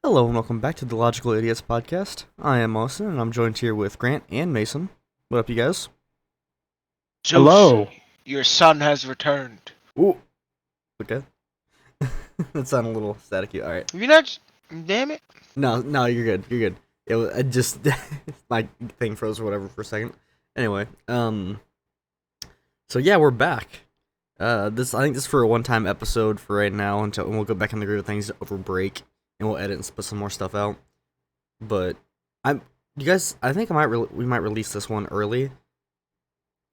Hello and welcome back to the Logical Idiots podcast. I am Austin and I'm joined here with Grant and Mason. What up, you guys? Zeus, Hello. your son has returned. Ooh. Okay. That sounded a little staticky. All right. You not? Damn it! No, you're good. You're good. It was I just my thing froze or whatever for a second. Anyway, so yeah, we're back. I think this is for a one-time episode for right now until we'll go back in the groove of things over break and we'll edit and put some more stuff out. But you guys, I think we might release this one early,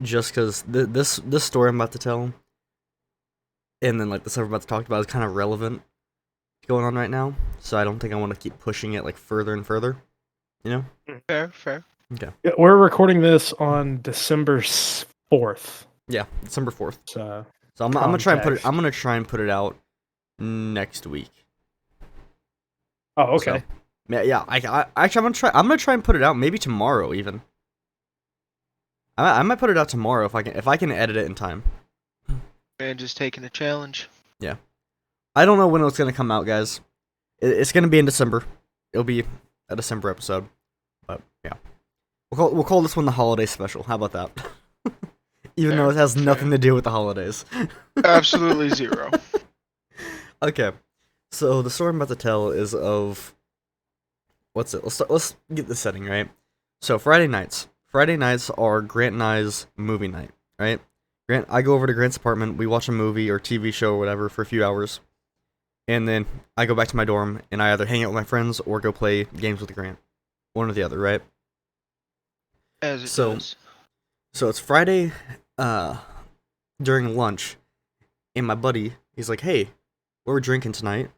just because this story I'm about to tell, and then like the stuff we're about to talk about is kind of relevant going on right now. So I don't think I want to keep pushing it like further and further. You know? Fair. Okay. Yeah, we're recording this on December 4th. Yeah, December 4th. So I'm gonna try and put it. Context. I'm gonna try and put it out next week. oh, okay. Yeah. I actually I'm gonna try and put it out maybe tomorrow even. I might put it out tomorrow if I can edit it in time. Man, just taking a challenge. I don't know when it's gonna come out, guys. It's gonna be in December. It'll be a December episode. But yeah, we'll call this one the holiday special. How about that? Even though it has nothing to do with the holidays. Absolutely zero. Okay, so the story I'm about to tell is of what's it? Let's get the setting right. So Friday nights are Grant and I's movie night, right? I go over to Grant's apartment. We watch a movie or TV show or whatever for a few hours, and then I go back to my dorm and I either hang out with my friends or go play games with Grant, one or the other, right? As it So- does. So it's Friday, during lunch, and my buddy, he's like, "Hey, we're drinking tonight.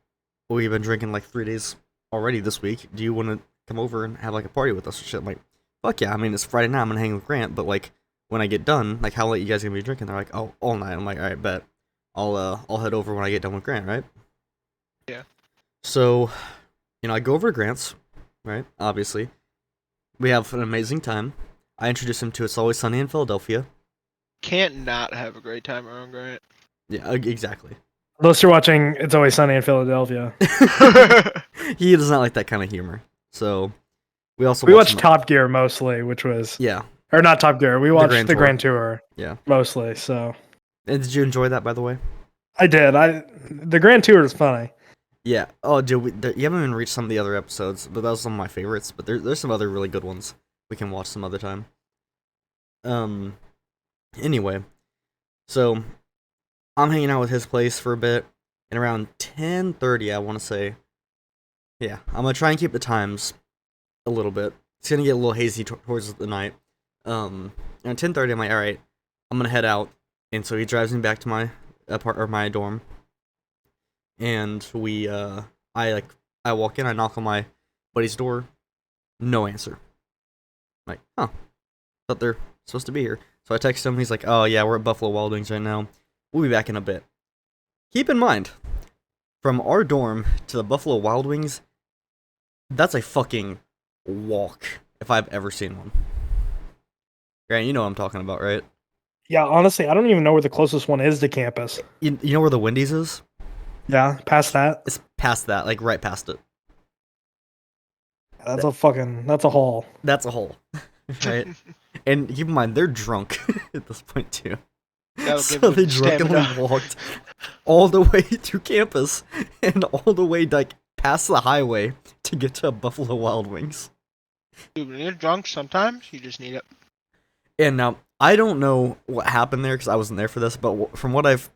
We've been drinking like 3 days already this week. Do you want to come over and have like a party with us or shit?" I'm like, "Fuck yeah! I mean, it's Friday night. I'm gonna hang with Grant, but like, when I get done, like, how late you guys gonna be drinking?" They're like, "Oh, all night." I'm like, "All right, bet. I'll head over when I get done with Grant, right?" Yeah. So, I go over to Grant's, right? Obviously, we have an amazing time. I introduce him to It's Always Sunny in Philadelphia. Can't not have a great time around Grant. Yeah, exactly. Unless you're watching It's Always Sunny in Philadelphia. He does not like that kind of humor. So we also We watch watched Top Gear mostly, which was Yeah. or not Top Gear. We watched Grand the Tour. Grand Tour. Yeah. Mostly. So And did you enjoy that, by the way? I did. The Grand Tour is funny. Yeah. Oh, dude, you haven't even reached some of the other episodes, but that was some of my favorites. But there's some other really good ones we can watch some other time. Anyway, so I'm hanging out with his place for a bit, and around 10:30, I want to say, yeah, I'm gonna try and keep the times a little bit. It's gonna get a little hazy towards the night. Around 10:30, I'm like, all right, I'm gonna head out, and so he drives me back to my my dorm, and I walk in, I knock on my buddy's door, no answer. I'm like, huh, thought they're supposed to be here. So I text him, he's like, "Oh yeah, we're at Buffalo Wild Wings right now. We'll be back in a bit." Keep in mind, from our dorm to the Buffalo Wild Wings, that's a fucking walk, if I've ever seen one. Grant, you know what I'm talking about, right? Yeah, honestly, I don't even know where the closest one is to campus. You know where the Wendy's is? Yeah, past that. It's past that, like right past it. That's a haul. That's a hole, right? And keep in mind, they're drunk at this point too. That'll So give they them drunkenly stamina. walked all the way to campus and all the way like past the highway to get to Buffalo Wild Wings. Dude, when you're drunk, sometimes you just need it. And now I don't know what happened there because I wasn't there for this, but from what I've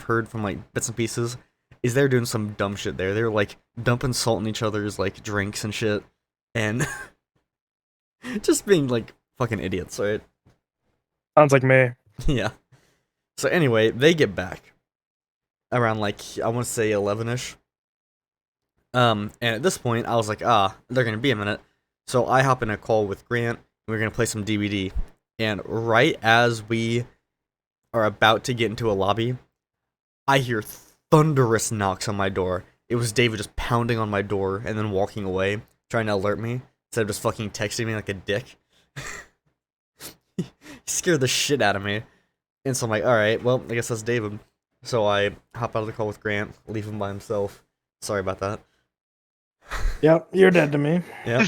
heard from like bits and pieces, is they're doing some dumb shit there. They're like dumping salt in each other's like drinks and shit, and just being like fucking idiots, right? Sounds like me. Yeah. So anyway, they get back around like I want to say 11ish. And at this point, I was like, they're gonna be a minute. So I hop in a call with Grant. And we're gonna play some DVD. And right as we are about to get into a lobby, I hear thunderous knocks on my door. It was David just pounding on my door and then walking away, trying to alert me instead of just fucking texting me like a dick. He scared the shit out of me. And so I'm like, alright, well, I guess that's David. So I hop out of the call with Grant, leave him by himself. Sorry about that. Yep, you're dead to me. Yeah.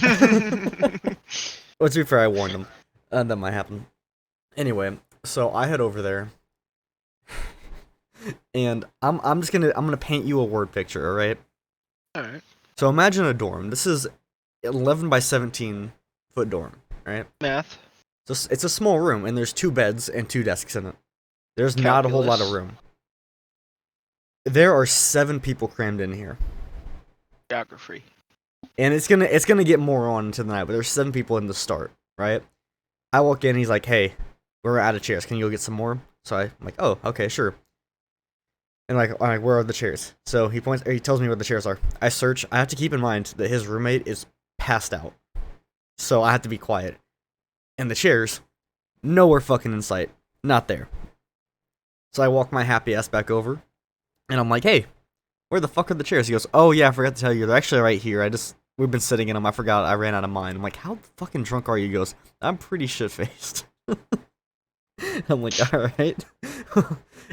Well, to be fair, I warned him. That might happen. Anyway, so I head over there, and I'm gonna paint you a word picture, all right? Alright. So imagine a dorm. This is 11 by 17 foot dorm, right? Math. So it's a small room, and there's 2 beds and 2 desks in it. There's not a whole lot of Calculus. room. There are 7 people crammed in here, Geography. and it's gonna get more on into the night. But there's 7 people in the start, right? I walk in, he's like, "Hey, we're out of chairs. Can you go get some more?" So I'm like, "Oh, okay, sure." And I'm like, "Where are the chairs?" So he tells me where the chairs are. I search. I have to keep in mind that his roommate is passed out, so I have to be quiet. And the chairs, nowhere fucking in sight, not there. So I walk my happy ass back over, and I'm like, "Hey, where the fuck are the chairs?" He goes, "Oh yeah, I forgot to tell you. They're actually right here. We've been sitting in them. I forgot. I ran out of mine." I'm like, "How fucking drunk are you?" He goes, "I'm pretty shit faced." I'm like, "All right."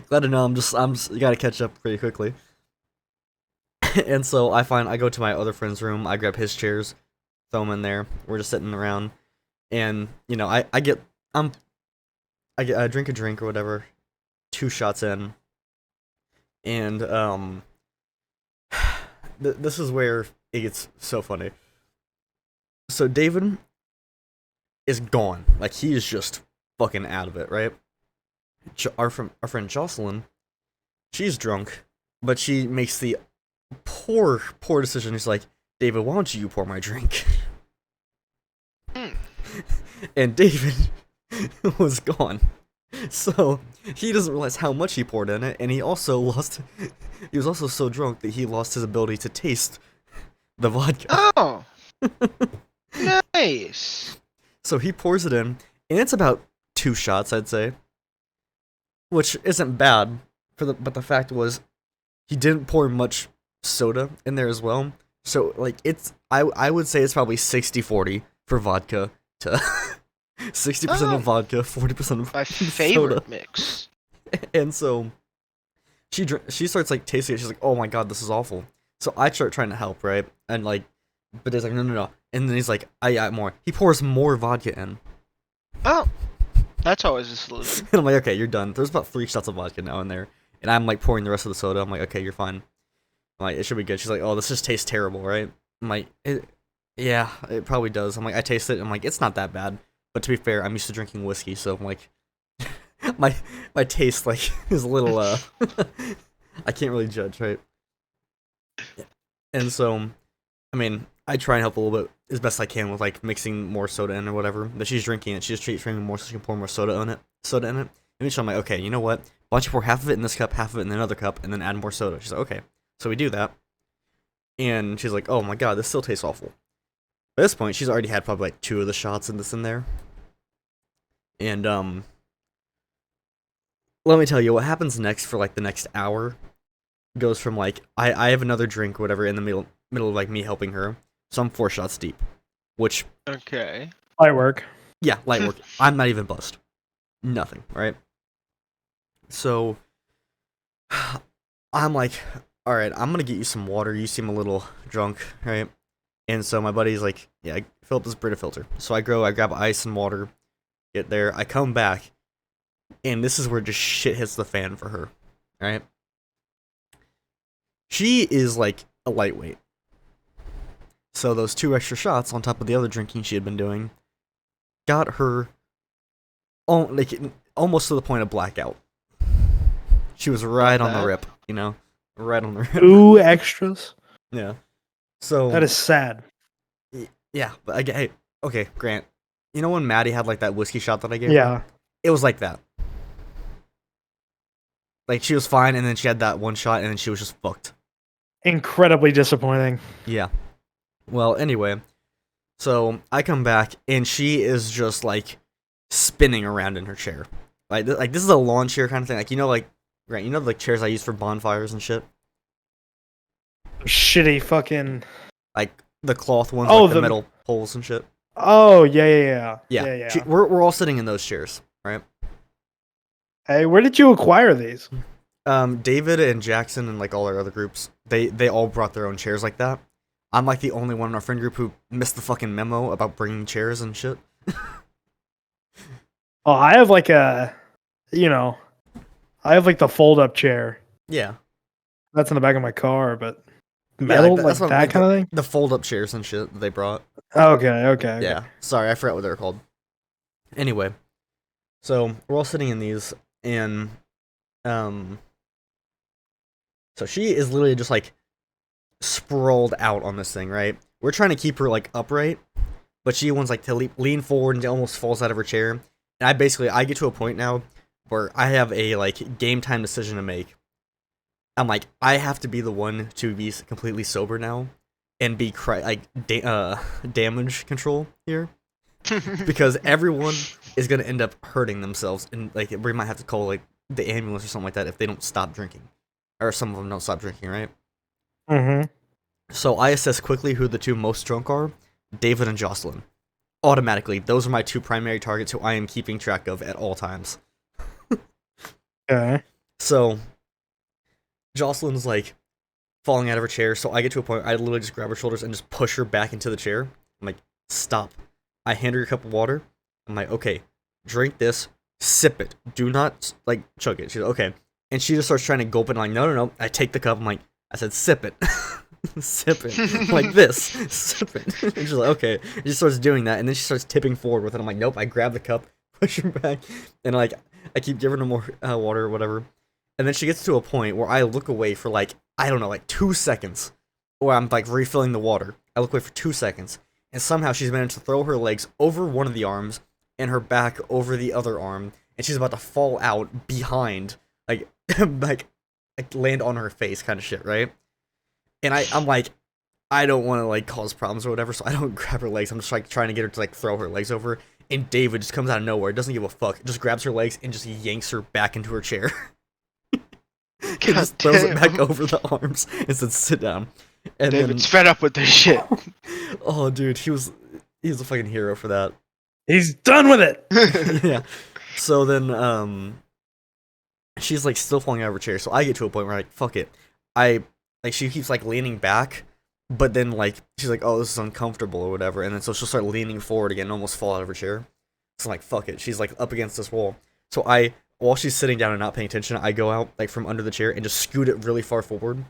Glad to know. You gotta catch up pretty quickly. And so I go to my other friend's room. I grab his chairs, throw them in there. We're just sitting around, and I drink a drink or whatever. 2 shots in, and this is where it gets so funny. So David is gone. Like, he is just fucking out of it, right? Our friend Jocelyn, she's drunk, but she makes the poor decision. She's like, "David, why don't you pour my drink?" Hmm. And David was gone. So he doesn't realize how much he poured in it, and he was also so drunk that he lost his ability to taste the vodka. Oh. Nice. So he pours it in, and it's about 2 shots, I'd say, which isn't bad. But the fact was, he didn't pour much soda in there as well. So like I would say it's probably 60-40 for vodka to 60% of vodka, 40% of My soda. favorite mix. And so she starts like tasting it. She's like, "Oh my god, this is awful." So I start trying to help, right? And like, but he's like, "No, no, no." And then he's like, "I got more." He pours more vodka in. Oh. That's always a solution. And I'm like, "Okay, you're done." There's about 3 shots of vodka now in there. And I'm like pouring the rest of the soda. I'm like, "Okay, you're fine." I'm like, "It should be good." She's like, "Oh, this just tastes terrible, right?" I'm like, "Yeah, it probably does." I'm like, I taste it. I'm like, "It's not that bad." But to be fair, I'm used to drinking whiskey, so I'm like, my taste like is a little I can't really judge, right? And so, I mean, I try and help a little bit as best I can with like mixing more soda in or whatever. But she's drinking it. She just treats drinking more so she can pour more soda in it. And eventually I'm like, "Okay, you know what? Why don't you pour half of it in this cup, half of it in another cup, and then add more soda?" She's like, "Okay." So we do that. And she's like, "Oh my god, this still tastes awful." By this point, she's already had probably like 2 of the shots in there. And let me tell you what happens next for like the next hour goes from like I have another drink or whatever in the middle of like me helping her. So I'm 4 shots deep. Which, Okay. Light work. yeah, light work. I'm not even buzzed. Nothing, right? So I'm like, "Alright, I'm gonna get you some water. You seem a little drunk, right?" And so my buddy's like, "Yeah, fill up this Brita filter." So I grab ice and water, get there, I come back, and this is where just shit hits the fan for her, right? She is like a lightweight. So those 2 extra shots on top of the other drinking she had been doing got her almost to the point of blackout. She was right on the rip, you know? Right on the rip. 2 extras. Yeah. So That is sad. yeah, but hey, okay, Grant. You know when Maddie had like that whiskey shot that I gave her? Yeah. It was like that. Like, she was fine, and then she had that one shot, and then she was just fucked. Incredibly disappointing. Yeah. Well, anyway, so I come back, and she is just like spinning around in her chair. Like this is a lawn chair kind of thing. Like, Grant, you know like chairs I use for bonfires and shit? Shitty fucking. Like the cloth ones, Oh, like the the metal poles and shit. Oh yeah. Yeah. We're all sitting in those chairs, right? Hey, where did you acquire these? David and Jackson and like all our other groups, they all brought their own chairs like that. I'm like the only one in our friend group who missed the fucking memo about bringing chairs and shit. Oh, I have like I have like the fold up chair. Yeah. That's in the back of my car, but Yeah, metal, like that's what, that kind of thing. The fold up chairs and shit that they brought. Okay. Yeah. Sorry, I forgot what they're called. Anyway, so we're all sitting in these, and so she is literally just like sprawled out on this thing, right? We're trying to keep her like upright, but she wants like to lean forward and almost falls out of her chair. And I get to a point now where I have a like game time decision to make. I'm like, I have to be the one to be completely sober now and be damage control here, because everyone is gonna end up hurting themselves, and like we might have to call like the ambulance or something like that if they don't stop drinking, or some of them don't stop drinking, right? Mm-hmm. So I assess quickly who the two most drunk are: David and Jocelyn. Automatically, those are my two primary targets who I am keeping track of at all times. Okay. So Jocelyn's like falling out of her chair, so I get to a point I literally just grab her shoulders and just push her back into the chair. I'm like, stop. I hand her a cup of water. I'm like, okay, drink this, sip it. Do not like chug it. She's like, okay. And she just starts trying to gulp it. I'm like, no. I take the cup. I'm like, I said, sip it. Sip it. Like this. Sip it. And she's like, okay. And she starts doing that, and then she starts tipping forward with it. I'm like, nope. I grab the cup, push her back, and like, I keep giving her more water or whatever. And then she gets to a point where I look away for like, I don't know, like 2 seconds. Or I'm like refilling the water. I look away for 2 seconds. And somehow she's managed to throw her legs over one of the arms and her back over the other arm. And she's about to fall out behind, like, like land on her face kind of shit, right? And I'm like, I don't want to like cause problems or whatever, so I don't grab her legs. I'm just like trying to get her to like throw her legs over. And David just comes out of nowhere, doesn't give a fuck, just grabs her legs and just yanks her back into her chair. He just throws it back over the arms and says, sit down. And David's fed up with this shit. Oh, dude, he was a fucking hero for that. He's done with it. Yeah. So then, she's like still falling out of her chair. So I get to a point where like, fuck it. She keeps like leaning back, but then like she's like, oh, this is uncomfortable or whatever. And then so she'll start leaning forward again and almost fall out of her chair. So I'm like, fuck it. She's like up against this wall. So while she's sitting down and not paying attention, I go out like from under the chair and just scoot it really far forward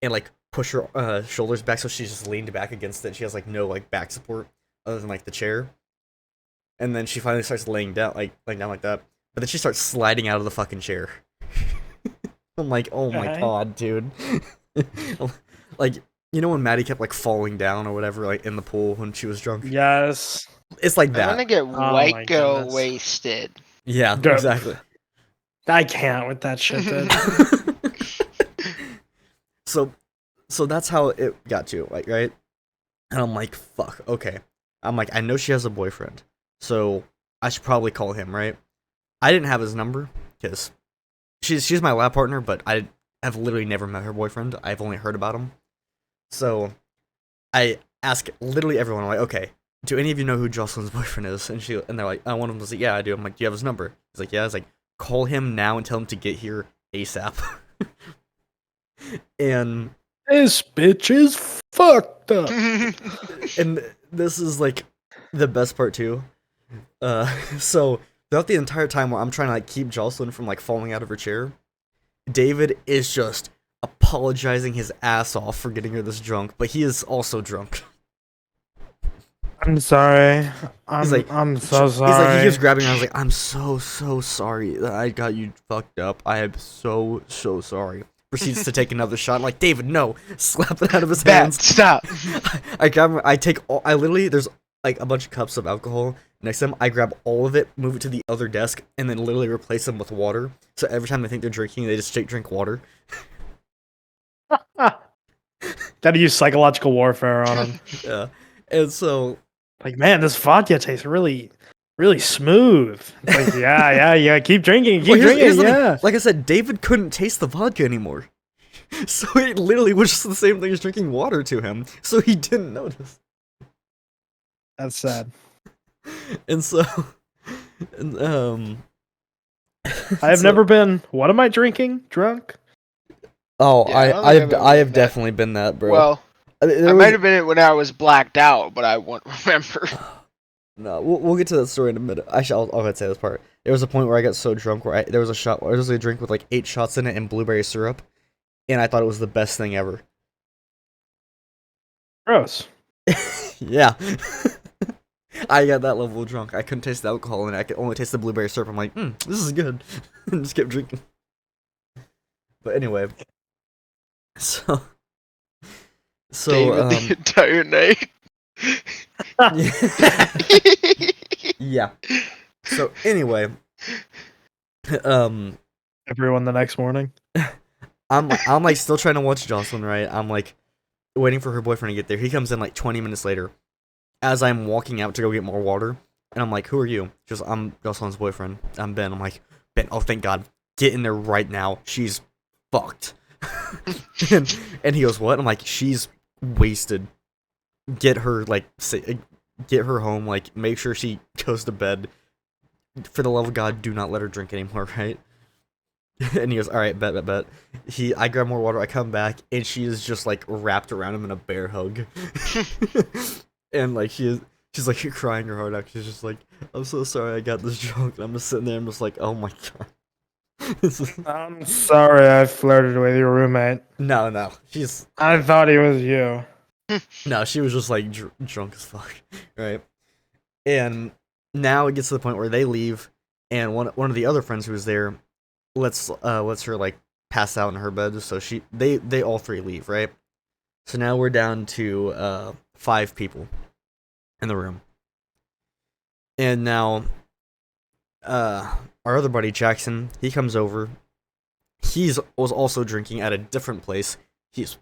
and like push her shoulders back so she's just leaned back against it. She has like no like back support other than like the chair. And then she finally starts laying down like that. But then she starts sliding out of the fucking chair. I'm like, oh my god, dude. Like, you know when Maddie kept like falling down or whatever, like in the pool when she was drunk? Yes. It's like I'm that. gonna get my white girl goodness. wasted. Yeah, Go. exactly. I can't with that shit, dude. So that's how it got to, like, right? And I'm like, fuck, okay. I'm like, I know she has a boyfriend, so I should probably call him, right? I didn't have his number, because she's my lab partner, but I have literally never met her boyfriend. I've only heard about him. So I ask literally everyone, I'm like, okay, do any of you know who Jocelyn's boyfriend is? And they're like, one of them was like, yeah, I do. I'm like, do you have his number? He's like, yeah. I was like, call him now and tell him to get here ASAP. And This bitch is fucked up. and this is like the best part too. So throughout the entire time where I'm trying to like keep Jocelyn from like falling out of her chair, David is just apologizing his ass off for getting her this drunk, but he is also drunk. I'm sorry. I'm so He's like, sorry. he keeps grabbing her. I was like, I'm so sorry that I got you fucked up. I am so sorry. Proceeds to take another shot. I'm like, David, no. Slap it out of his hands. Stop. I grab him, I literally, there's like a bunch of cups of alcohol next to him. I grab all of it, move it to the other desk, and then literally replace them with water. So every time they think they're drinking, they just straight drink water. Gotta use psychological warfare on him. Yeah. And so, Like, man, this vodka tastes really, really smooth. It's like, yeah. Keep drinking, well, here's the thing. yeah. Like I said, David couldn't taste the vodka anymore. So it literally was just the same thing as drinking water to him. So he didn't notice. That's sad. And so, I have never been. What am I drinking? Drunk? Oh, Yeah, I don't think I've ever I have been that. definitely been that, bro. Well, I might have been it when I was blacked out, but I won't remember. No, we'll get to that story in a minute. Actually, I'll go ahead and say this part. There was a point where I got so drunk where there was a drink with like 8 shots in it and blueberry syrup, and I thought it was the best thing ever. Gross. Yeah. I got that level of drunk. I couldn't taste the alcohol and I could only taste the blueberry syrup. I'm like, this is good. And just kept drinking. But anyway. So David the entire night. Yeah. So anyway. Everyone the next morning. I'm like still trying to watch Jocelyn, right? I'm like waiting for her boyfriend to get there. He comes in like 20 minutes later. As I'm walking out to go get more water, and I'm like, "Who are you?" She goes, "I'm Jocelyn's boyfriend. I'm Ben." I'm like, "Ben, oh thank God, get in there right now. She's fucked." and he goes, "What?" I'm like, "She's wasted. Get her get her home. Like, make sure she goes to bed. For the love of God, do not let her drink anymore, right?" And he goes, "All right, bet." I grab more water. I come back, and she is just like wrapped around him in a bear hug. And like she's like crying her heart out. She's just like, "I'm so sorry I got this drunk." And I'm just sitting there. I'm just like, "Oh my God." I'm sorry I flirted with your roommate. No. I thought he was you. No, she was just like drunk as fuck, right? And now it gets to the point where they leave, and one of the other friends who was there lets her like pass out in her bed. So they all 3 leave, right? So now we're down to 5 people in the room. And now our other buddy Jackson, he comes over. Was also drinking at a different place. He's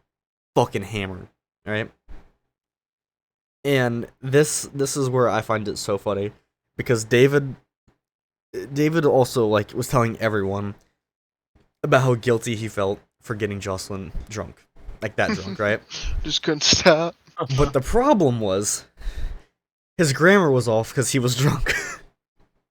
fucking hammered, right? And this is where I find it so funny because David also like was telling everyone about how guilty he felt for getting Jocelyn drunk. Like that drunk, right? Just couldn't stop. But the problem was his grammar was off because he was drunk.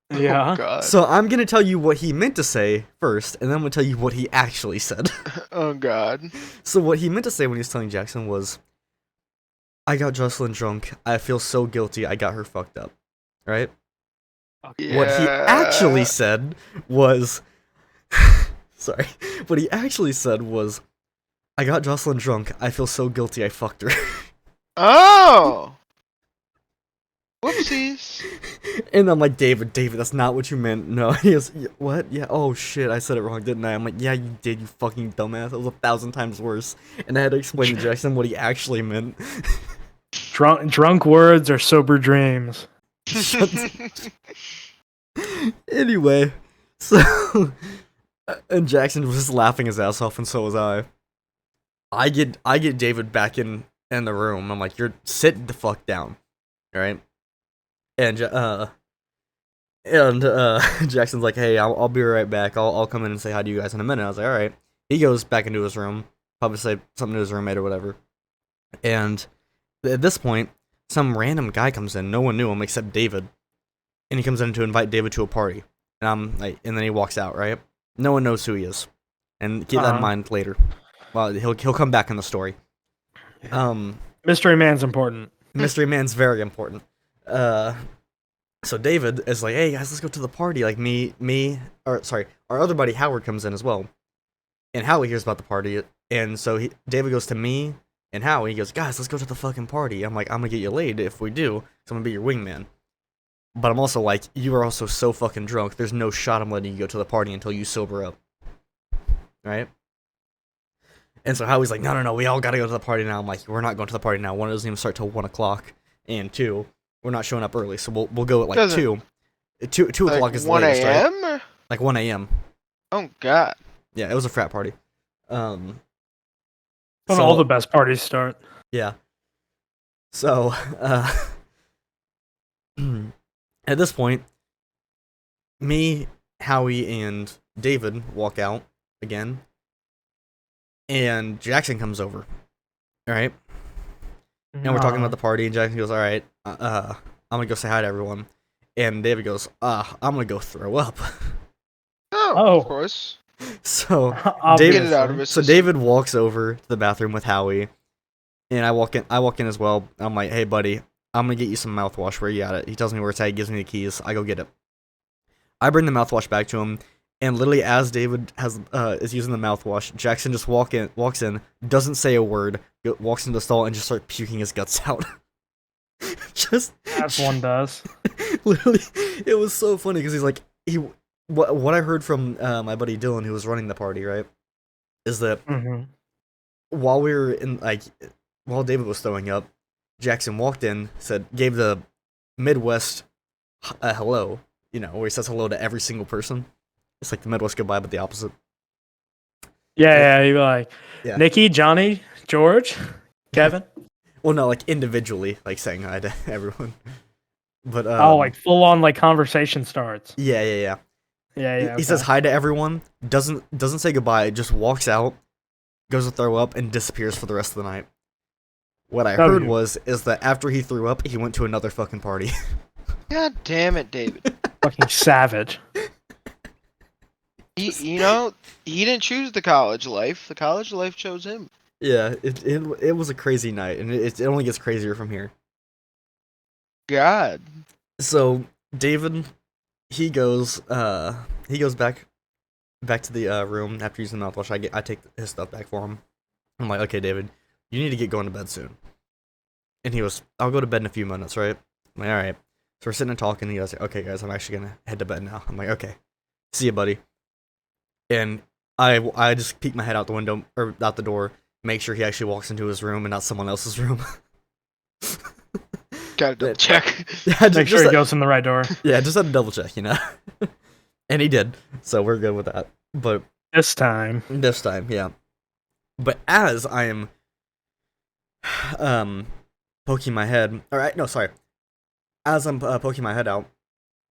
Yeah. Oh, God. So I'm gonna tell you what he meant to say first, and then I'm gonna tell you what he actually said. Oh, God. So what he meant to say when he was telling Jackson was, "I got Jocelyn drunk. I feel so guilty. I got her fucked up." Right? Yeah. What he actually said was, sorry. What he actually said was, "I got Jocelyn drunk. I feel so guilty. I fucked her." Oh! Whoopsies. And I'm like, David, that's not what you meant. No. He goes, "What? Yeah, oh shit, I said it wrong, didn't I?" I'm like, "Yeah, you did, you fucking dumbass. It was 1,000 times worse." And I had to explain to Jackson what he actually meant. Drunk words are sober dreams. Anyway, so and Jackson was just laughing his ass off, and so was I. I get David back in the room. I'm like, "You're sit the fuck down, all right?" And Jackson's like, "Hey, I'll be right back. I'll come in and say hi to you guys in a minute." I was like, "All right." He goes back into his room, probably say something to his roommate or whatever. And at this point, some random guy comes in. No one knew him except David, and he comes in to invite David to a party. And I'm like, and then he walks out. Right? No one knows who he is, and keep that in mind later. Well, he'll come back in the story. Mystery man's important. Mystery man's very important. So David is like, "Hey guys, let's go to the party." Like our other buddy Howard comes in as well, and Howie hears about the party, and so David goes to me and Howie. He goes, "Guys, let's go to the fucking party." I'm like, "I'm gonna get you laid if we do, so I'm gonna be your wingman." But I'm also like, "You are also so fucking drunk. There's no shot I'm letting you go to the party until you sober up." Right? And so Howie's like, no, we all gotta go to the party now. I'm like, "We're not going to the party now. 1, it doesn't even start till 1 o'clock, and 2, we're not showing up early, so we'll go at like Doesn't- 2. 2 o'clock is the 1 latest, right? a.m.? Like 1 a.m. Oh, God. Yeah, it was a frat party. When So- all the best parties start. Yeah. So, at this point, me, Howie, and David walk out again, and Jackson comes over. All right, and we're talking about the party, and Jackson goes, "All right, I'm gonna go say hi to everyone," and David goes, "I'm gonna go throw up." Oh. Of course. So Get Obviously. it out of his So system. David walks over to the bathroom with Howie, And I walk in as well. I'm like, hey buddy, I'm gonna get you some mouthwash. Where you at it? He tells me where it's at. He gives me the keys. I go get it. I bring the mouthwash back to him, and literally as David is using the mouthwash, Jackson just walks in, doesn't say a word, walks into the stall and just starts puking his guts out. Just As one does. literally, it was so funny because he's like what I heard from my buddy Dylan, who was running the party, right, is that Hmm. while we were in while David was throwing up, Jackson walked in, gave the Midwest hello, where he says hello to every single person. It's like the Midwest goodbye, but the opposite. Yeah, you're like Yeah. Nikki, Johnny, George, Kevin. Well, no, like individually, like saying hi to everyone. But Like full on like conversation starts. yeah. Yeah. He says hi to everyone, doesn't say goodbye, just walks out, goes to throw up, and disappears for the rest of the night. What I heard is that after he threw up, he went to another fucking party. God damn it, David. Fucking savage. He didn't choose the college life. The college life chose him. Yeah, it was a crazy night, and it only gets crazier from here. God. So David, he goes back to the room after using the mouthwash. I take his stuff back for him. I'm like, okay, David, you need to get going to bed soon. And he goes, I'll go to bed in a few minutes, right? I'm like, all right. So we're sitting and talking. And he goes, okay, guys, I'm actually gonna head to bed now. I'm like, okay, see you, buddy. And I just peek my head out the window or out the door, make sure he actually walks into his room and not someone else's room. Gotta double check. Yeah, Make sure he goes in the right door. Yeah, just had to double check, And he did, so we're good with that. But This time. yeah. But as I am poking my head, as I'm poking my head out,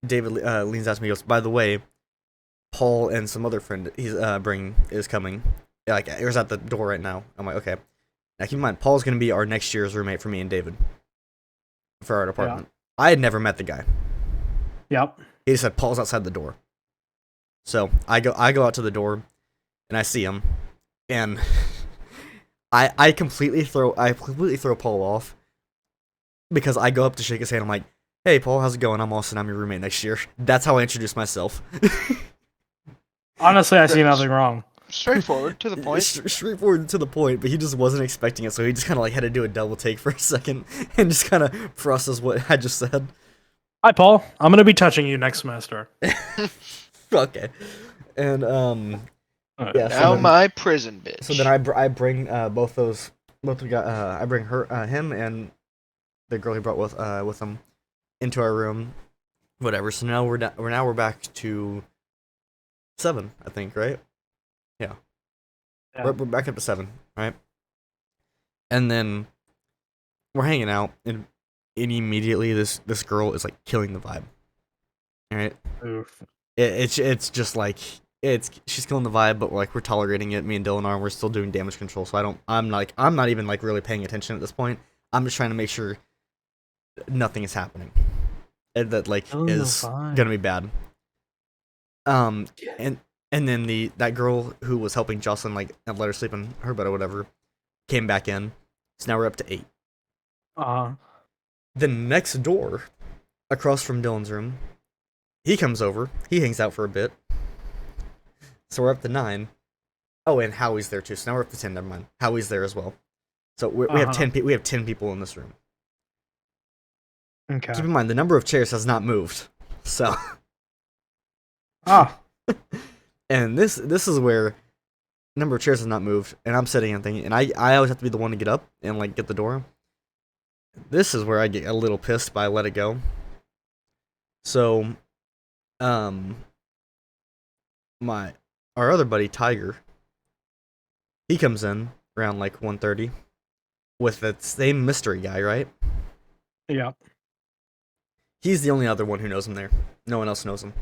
David leans out to me and goes, by the way, Paul and some other friend he's bringing is coming. Like, he was at the door right now. I'm like, okay. Now keep in mind, Paul's gonna be our next year's roommate for me and David for our department. I had never met the guy. Yep. He just said Paul's outside the door. So I go out to the door, and I see him, and I completely throw Paul off because I go up to shake his hand. I'm like, hey Paul, how's it going? I'm Austin. I'm your roommate next year. That's how I introduce myself. Honestly, I see nothing wrong. Straightforward, to the point. Straightforward to the point, but he just wasn't expecting it, so he just kind of like had to do a double take for a second and just kind of process what I just said. Hi, Paul. I'm gonna be touching you next semester. Okay, and yeah. Now my prison bitch. So then I bring I bring him and the girl he brought with him into our room, whatever. So now we're back to 7, I think, right? Yeah. We're back up to 7, right? And then we're hanging out, and immediately this girl is like killing the vibe. All right. Oof. It's just like she's killing the vibe, but like we're tolerating it. Me and Dylan are, and we're still doing damage control. So I'm not even like really paying attention at this point. I'm just trying to make sure nothing is happening, and that like is gonna be bad. And then that girl who was helping Jocelyn like let her sleep in her bed or whatever came back in. So now we're up to 8. Then next door, across from Dylan's room, he comes over. He hangs out for a bit. So we're up to 9. Oh, and Howie's there too. So now we're up to 10. Never mind. Howie's there as well. So we have 10. We have 10 people in this room. Okay. Keep in mind the number of chairs has not moved. So. And this is where the number of chairs has not moved, and I'm sitting and thinking, and I always have to be the one to get up and like get the door. This is where I get a little pissed, but I let it go. So, our other buddy Tiger, he comes in around like 1:30 with the same mystery guy, right? Yeah. He's the only other one who knows him there. No one else knows him.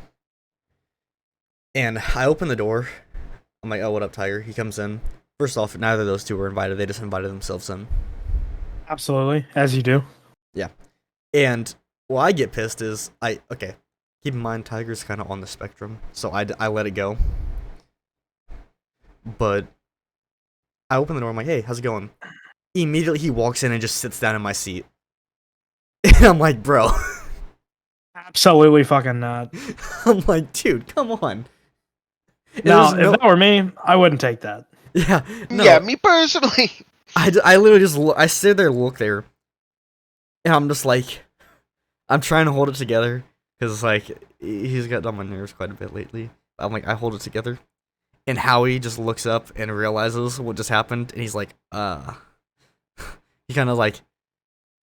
And I open the door. I'm like, oh, what up, Tiger? He comes in. First off, neither of those two were invited. They just invited themselves in. Absolutely, as you do. Yeah. And what I get pissed is, keep in mind, Tiger's kind of on the spectrum, so I let it go. But I open the door. I'm like, hey, how's it going? Immediately he walks in and just sits down in my seat. And I'm like, bro. Absolutely fucking not. I'm like, dude, come on. And Now, there's if that were me, I wouldn't take that. yeah, no, Yeah, me personally. I literally just I sit there, look there, and I'm just like, I'm trying to hold it together because like he's got on my nerves quite a bit lately. I'm like, I hold it together, and Howie just looks up and realizes what just happened, and he's like, he kind of like.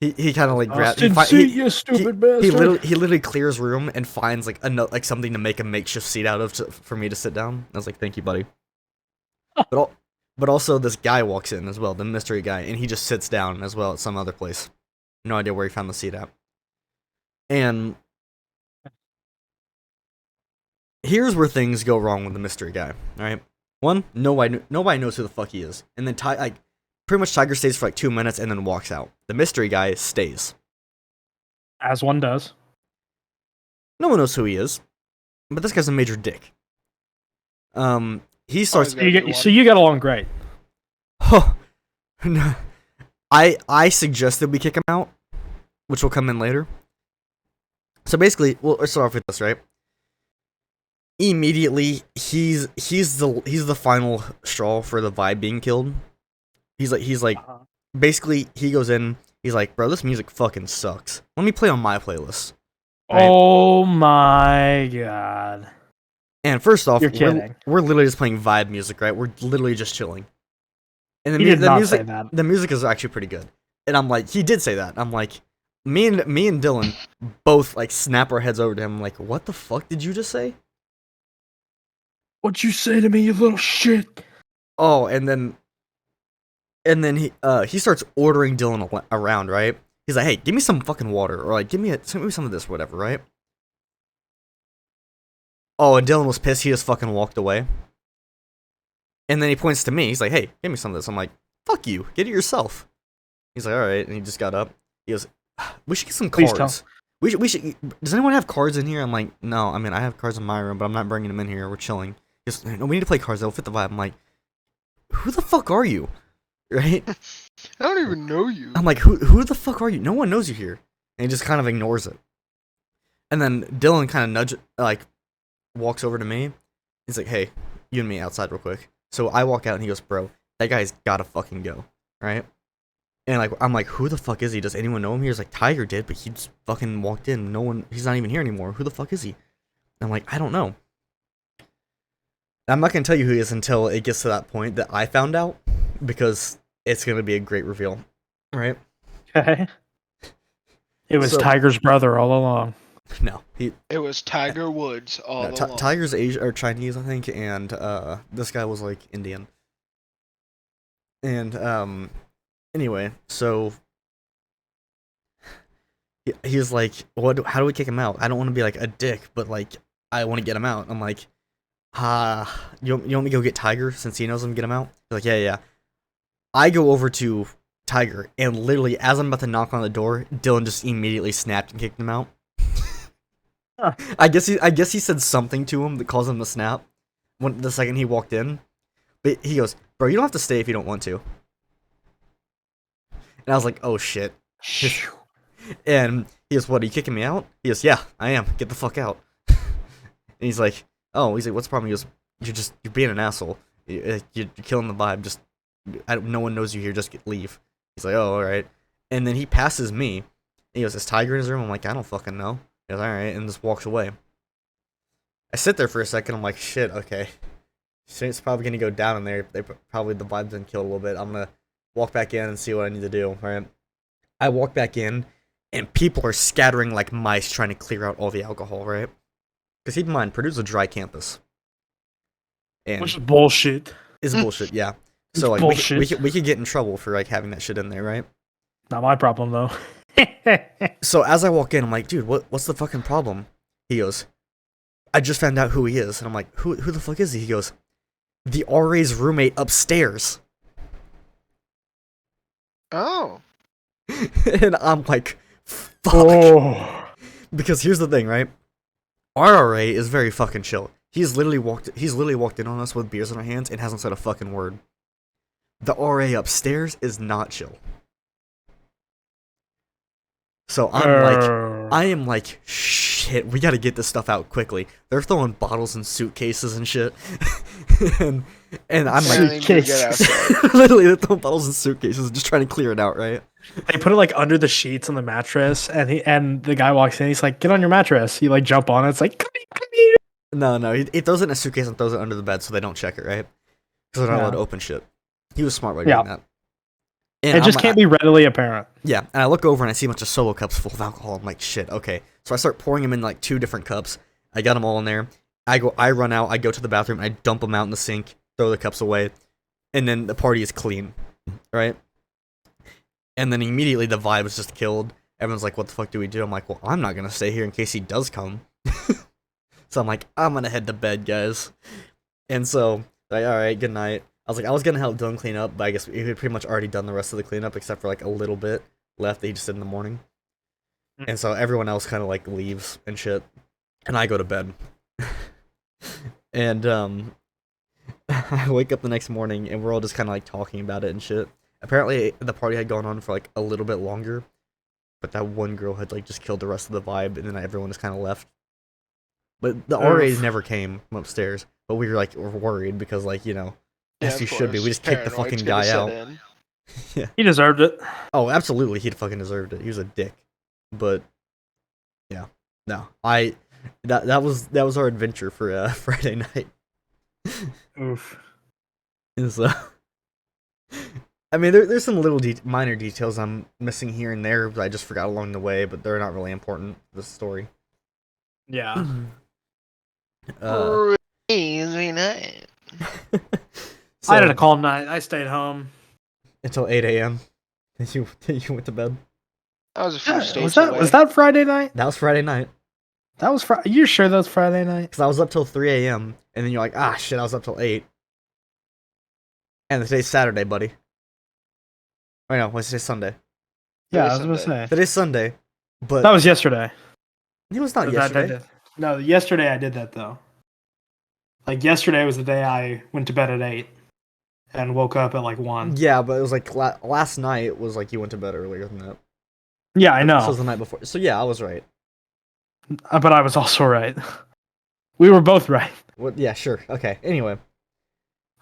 He kind of like grabs. You stupid bastard. He literally clears room and finds like like something to make a makeshift seat out of for me to sit down. I was like, "Thank you, buddy." But also this guy walks in as well, the mystery guy, and he just sits down as well at some other place. No idea where he found the seat at. And here's where things go wrong with the mystery guy. All right, one, nobody knows who the fuck he is, and then pretty much Tiger stays for like 2 minutes and then walks out. The mystery guy stays. As one does. No one knows who he is, but this guy's a major dick. He starts. So you get along great. Oh, no. I suggested we kick him out, which will come in later. So basically, let's start off with this, right? Immediately, he's the final straw for the vibe being killed. He's like, basically, he goes in. He's like, bro, this music fucking sucks. Let me play on my playlist. Right? Oh my god. And first off, You're kidding. We're literally just playing vibe music, right? We're literally just chilling. And He did not say that. The music is actually pretty good. And I'm like, he did say that. I'm like, me and Dylan both like snap our heads over to him, like, what the fuck did you just say? What'd you say to me, you little shit? Oh, and then he starts ordering Dylan around, right? He's like, hey, give me some fucking water, or like, give me some of this, whatever, right? Oh, and Dylan was pissed. He just fucking walked away. And then he points to me. He's like, hey, give me some of this. I'm like, fuck you. Get it yourself. He's like, all right. And he just got up. He goes, we should get some cards. We should. Does anyone have cards in here? I'm like, no. I mean, I have cards in my room, but I'm not bringing them in here. We're chilling. He goes, no, we need to play cards. They'll fit the vibe. I'm like, who the fuck are you? Right? I don't even know you. I'm like, who the fuck are you? No one knows you here. And he just kind of ignores it. And then Dylan kind of walks over to me. He's like, hey, you and me outside real quick. So I walk out and he goes, bro, that guy's gotta fucking go, right? And like, I'm like, who the fuck is he? Does anyone know him? He's like, Tiger did, but he just fucking walked in. No one, he's not even here anymore. Who the fuck is he? And I'm like, I don't know. I'm not gonna tell you who he is until it gets to that point that I found out, because it's gonna be a great reveal, right? Okay. It was Tiger's brother all along. No, it was Tiger Woods all along. Tiger's Asian or Chinese, I think, and this guy was like Indian. And anyway, so he's like, "What? How do we kick him out? I don't want to be like a dick, but like I want to get him out." I'm like, you want me to go get Tiger since he knows him? Get him out? He's like, yeah. I go over to Tiger, and literally, as I'm about to knock on the door, Dylan just immediately snapped and kicked him out. I guess he said something to him that caused him to snap the second he walked in. But he goes, bro, you don't have to stay if you don't want to. And I was like, oh shit. And he goes, what, are you kicking me out? He goes, yeah, I am. Get the fuck out. And he's like, what's the problem? He goes, you're being an asshole. You're killing the vibe. Just, no one knows you here. Just leave. He's like, oh, alright. And then he passes me. He goes, is Tiger in his room? I'm like, I don't fucking know. He goes, alright, and just walks away. I sit there for a second, I'm like, shit, okay. It's probably gonna go down in there. Probably the vibe didn't kill a little bit. I'm gonna walk back in and see what I need to do, right? I walk back in, and people are scattering like mice trying to clear out all the alcohol, right? Because keep in mind, Purdue's a dry campus. And which is bullshit. It's bullshit, yeah. So like we could get in trouble for like having that shit in there, right? Not my problem though. So as I walk in, I'm like, dude, what's the fucking problem? He goes, I just found out who he is. And I'm like, who the fuck is he? He goes, the RA's roommate upstairs. Oh. And I'm like, fuck. Oh. Because here's the thing, right? Our RA is very fucking chill. He's literally walked in on us with beers in our hands and hasn't said a fucking word. the RA upstairs is not chill. So I am like, shit, we gotta get this stuff out quickly. They're throwing bottles in suitcases and shit. and I'm like, literally, they're throwing bottles in suitcases and just trying to clear it out, right? They put it like under the sheets on the mattress, and the guy walks in. He's like, "Get on your mattress." You like jump on it. It's like, come here. No, he throws it in a suitcase and throws it under the bed so they don't check it, right? Because they're not allowed to open shit. He was smart by doing that. And it just can't be readily apparent. Yeah, and I look over and I see a bunch of solo cups full of alcohol. I'm like, shit, okay. So I start pouring them in like 2 different cups. I got them all in there. I run out. I go to the bathroom. I dump them out in the sink. Throw the cups away, and then the party is clean, right? And then immediately the vibe is just killed. Everyone's like, what the fuck do we do? I'm like, well, I'm not gonna stay here in case he does come. So I'm like, I'm gonna head to bed, guys. And so, like, alright, good night. I was like, I was gonna help Dylan clean up, but I guess he had pretty much already done the rest of the cleanup, except for like a little bit left that he just did in the morning. And so everyone else kind of like leaves and shit. And I go to bed. And, I wake up the next morning and we're all just kind of like talking about it and shit. Apparently the party had gone on for like a little bit longer, but that one girl had like just killed the rest of the vibe, and then everyone just kind of left. But the RAs never came from upstairs, but we were like worried because like, you know, yes, you should be. We just kicked the fucking guy out. Yeah, he deserved it. Oh, absolutely, he fucking deserved it. He was a dick. But yeah, no, that was our adventure for Friday night. Oof. And so, I mean, there's some little minor details I'm missing here and there that I just forgot along the way, but they're not really important to the story. Yeah. Crazy night. I had a calm night. I stayed home until 8 a.m. You went to bed. That was a few states was that Friday night? That was Friday night. That was Friday. You sure that was Friday night? Because I was up till 3 a.m. and then you're like, ah, shit, I was up till 8. And today's Saturday, buddy. Wait, no, what's today's Sunday? Yeah, I was gonna say today's Sunday, but that was yesterday. It was not yesterday. No, yesterday I did that though. Like yesterday was the day I went to bed at 8 and woke up at like 1. Yeah, but it was like last night was like you went to bed earlier than that. Yeah, I know. This was the night before. So yeah, I was right. But I was also right. We were both right. Well, yeah, sure. Okay. Anyway.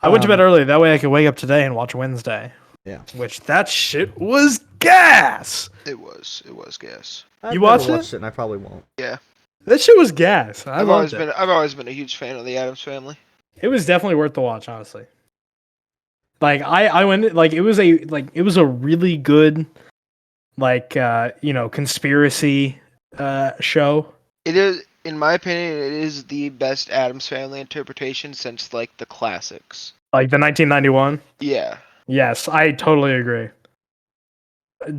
I went to bed early. That way I could wake up today and watch Wednesday. Yeah. Which that shit was gas. It was gas. You watched it? And I probably won't. Yeah. That shit was gas. I've always been a huge fan of the Addams Family. It was definitely worth the watch, honestly. Like I went like it was a really good conspiracy show. It is, in my opinion, it is the best Addams Family interpretation since like the classics. Like the 1991? Yeah. Yes, I totally agree.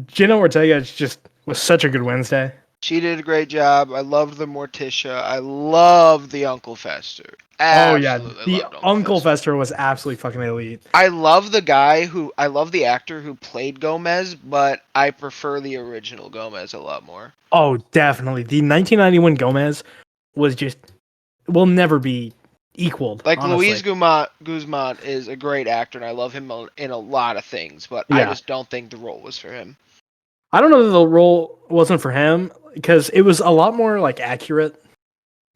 Jenna Ortega just was such a good Wednesday. She did a great job. I loved the Morticia. I loved the Uncle Fester. The Uncle Fester was absolutely fucking elite. I love the actor who played Gomez, but I prefer the original Gomez a lot more. Oh, definitely. The 1991 Gomez will never be equaled. Like, honestly. Luis Guzman is a great actor, and I love him in a lot of things, but I just don't think the role was for him. I don't know that the role wasn't for him, because it was a lot more like accurate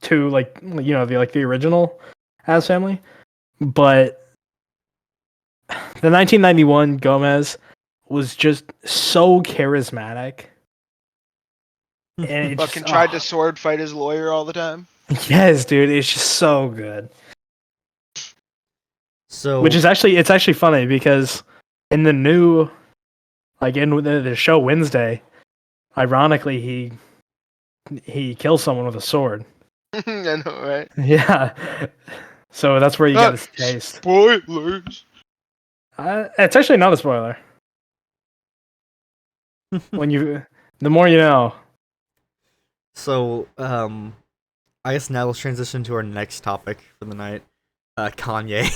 to the original Addams Family, but the 1991 Gomez was just so charismatic, and it fucking tried to sword fight his lawyer all the time. Yes, dude, it's just so good. So, it's actually funny because in the new, in the show Wednesday, ironically he kills someone with a sword. I know, right? Yeah. So that's where you got his taste. Spoilers. It's actually not a spoiler. The more you know. So, I guess now let's transition to our next topic for the night. Kanye.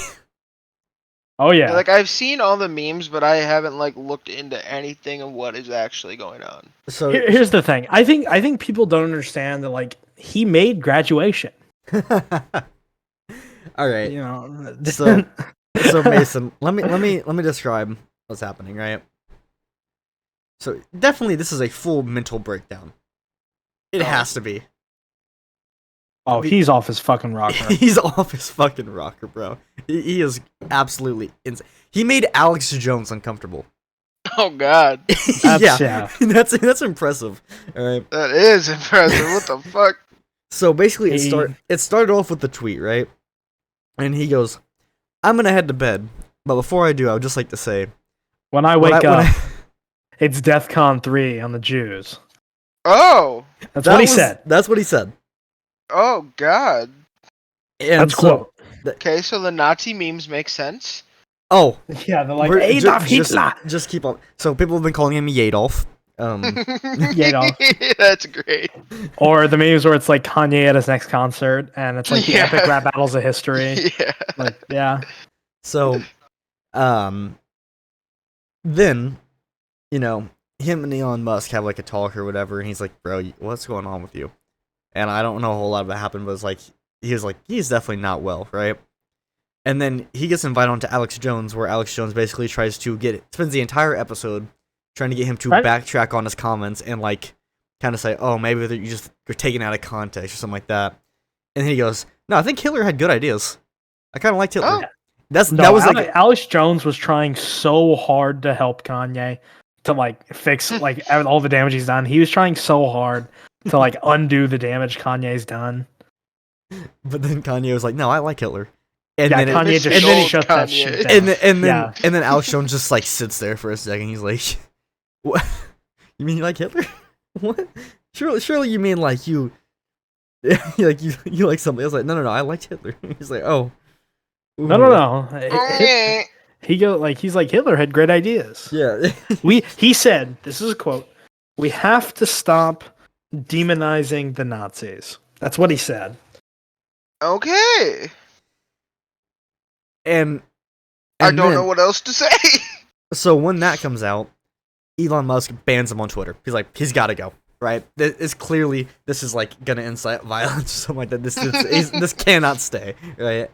Oh yeah. Like, I've seen all the memes, but I haven't looked into anything of what is actually going on. So here's the thing. I think people don't understand that he made Graduation. All right. You know. So So Mason, let me describe what's happening, right? So definitely this is a full mental breakdown. It has to be. Oh, he's off his fucking rocker. He's off his fucking rocker, bro. He is absolutely insane. He made Alex Jones uncomfortable. Oh God, Yeah. That's impressive. All right. that is impressive. What the fuck? So basically, He- it started off with the tweet, right? And he goes, "I'm gonna head to bed, but before I do, I would just like to say, When I when wake I- when up, I- it's DEFCON 3 on the Jews. Oh, That's that what he was- said. That's what he said. oh God. And That's so, quote. Okay, so the Nazi memes make sense. oh, Yeah, they're like, we're- Adolf just, Hitler. just keep up. So people have been calling him Yadolf. That's great. Or the memes where it's like Kanye at his next concert, and it's like the Yeah. epic rap battles of history. Yeah. Like, yeah. So, then, you know, him and Elon Musk have like a talk or whatever, and he's like, "Bro, what's going on with you?" And I don't know a whole lot of what happened, but it's like he's definitely not well, right? And then he gets invited on to Alex Jones, where Alex Jones basically spends the entire episode trying to get him to Right. backtrack on his comments and like kind of say, "Oh, maybe you're taken out of context or something like that." And then he goes, "No, I think Hitler had good ideas. I kind of liked Hitler." Oh. That was like Alex Jones was trying so hard to help Kanye to like fix like all the damage he's done. He was trying so hard to like undo the damage Kanye's done. But then Kanye was like, "No, I like Hitler." And Yeah, then Kanye It's just gold, shut that Kanye. shit down. and then Yeah. Alex Jones just like sits there for a second. He's like, "What? You mean you like Hitler? What? Surely you mean like you like somebody else?" Like, no, I liked Hitler. He's like, "Oh, No. Okay. He's like Hitler had great ideas. yeah." He said, this is a quote, "We have to stop demonizing the Nazis." That's what he said. Okay. and I and don't then- know what else to say. So when that comes out, Elon Musk bans him on Twitter. He's like, he's got to go. Right? This is like gonna incite violence or something like that. This cannot stay. Right?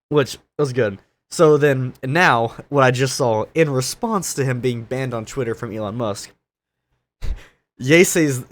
Which was good. So then now, what I just saw in response to him being banned on Twitter from Elon Musk, Ye says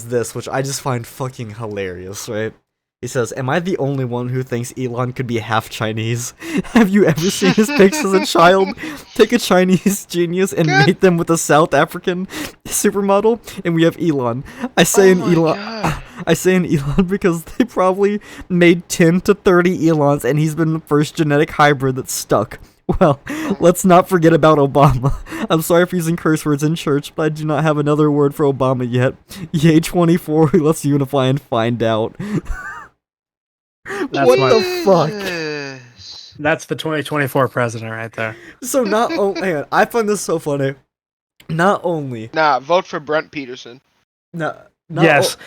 this, which I just find fucking hilarious. Right? He says, "Am I the only one who thinks Elon could be half Chinese? Have you ever seen his pics as a child? Take a Chinese genius and God. mate them with a South African supermodel, and we have Elon. I say Oh my Elon. God. I say an Elon because they probably made 10 to 30 Elons, and he's been the first genetic hybrid that's stuck. Well, let's not forget about Obama. I'm sorry for using curse words in church, but I do not have another word for Obama yet. Yay 24, let's unify and find out." That's What my- the fuck? Yes. That's the 2024 president right there. So not only, hang on, I find this so funny. Not only, Nah, vote for Brent Peterson. not Yes.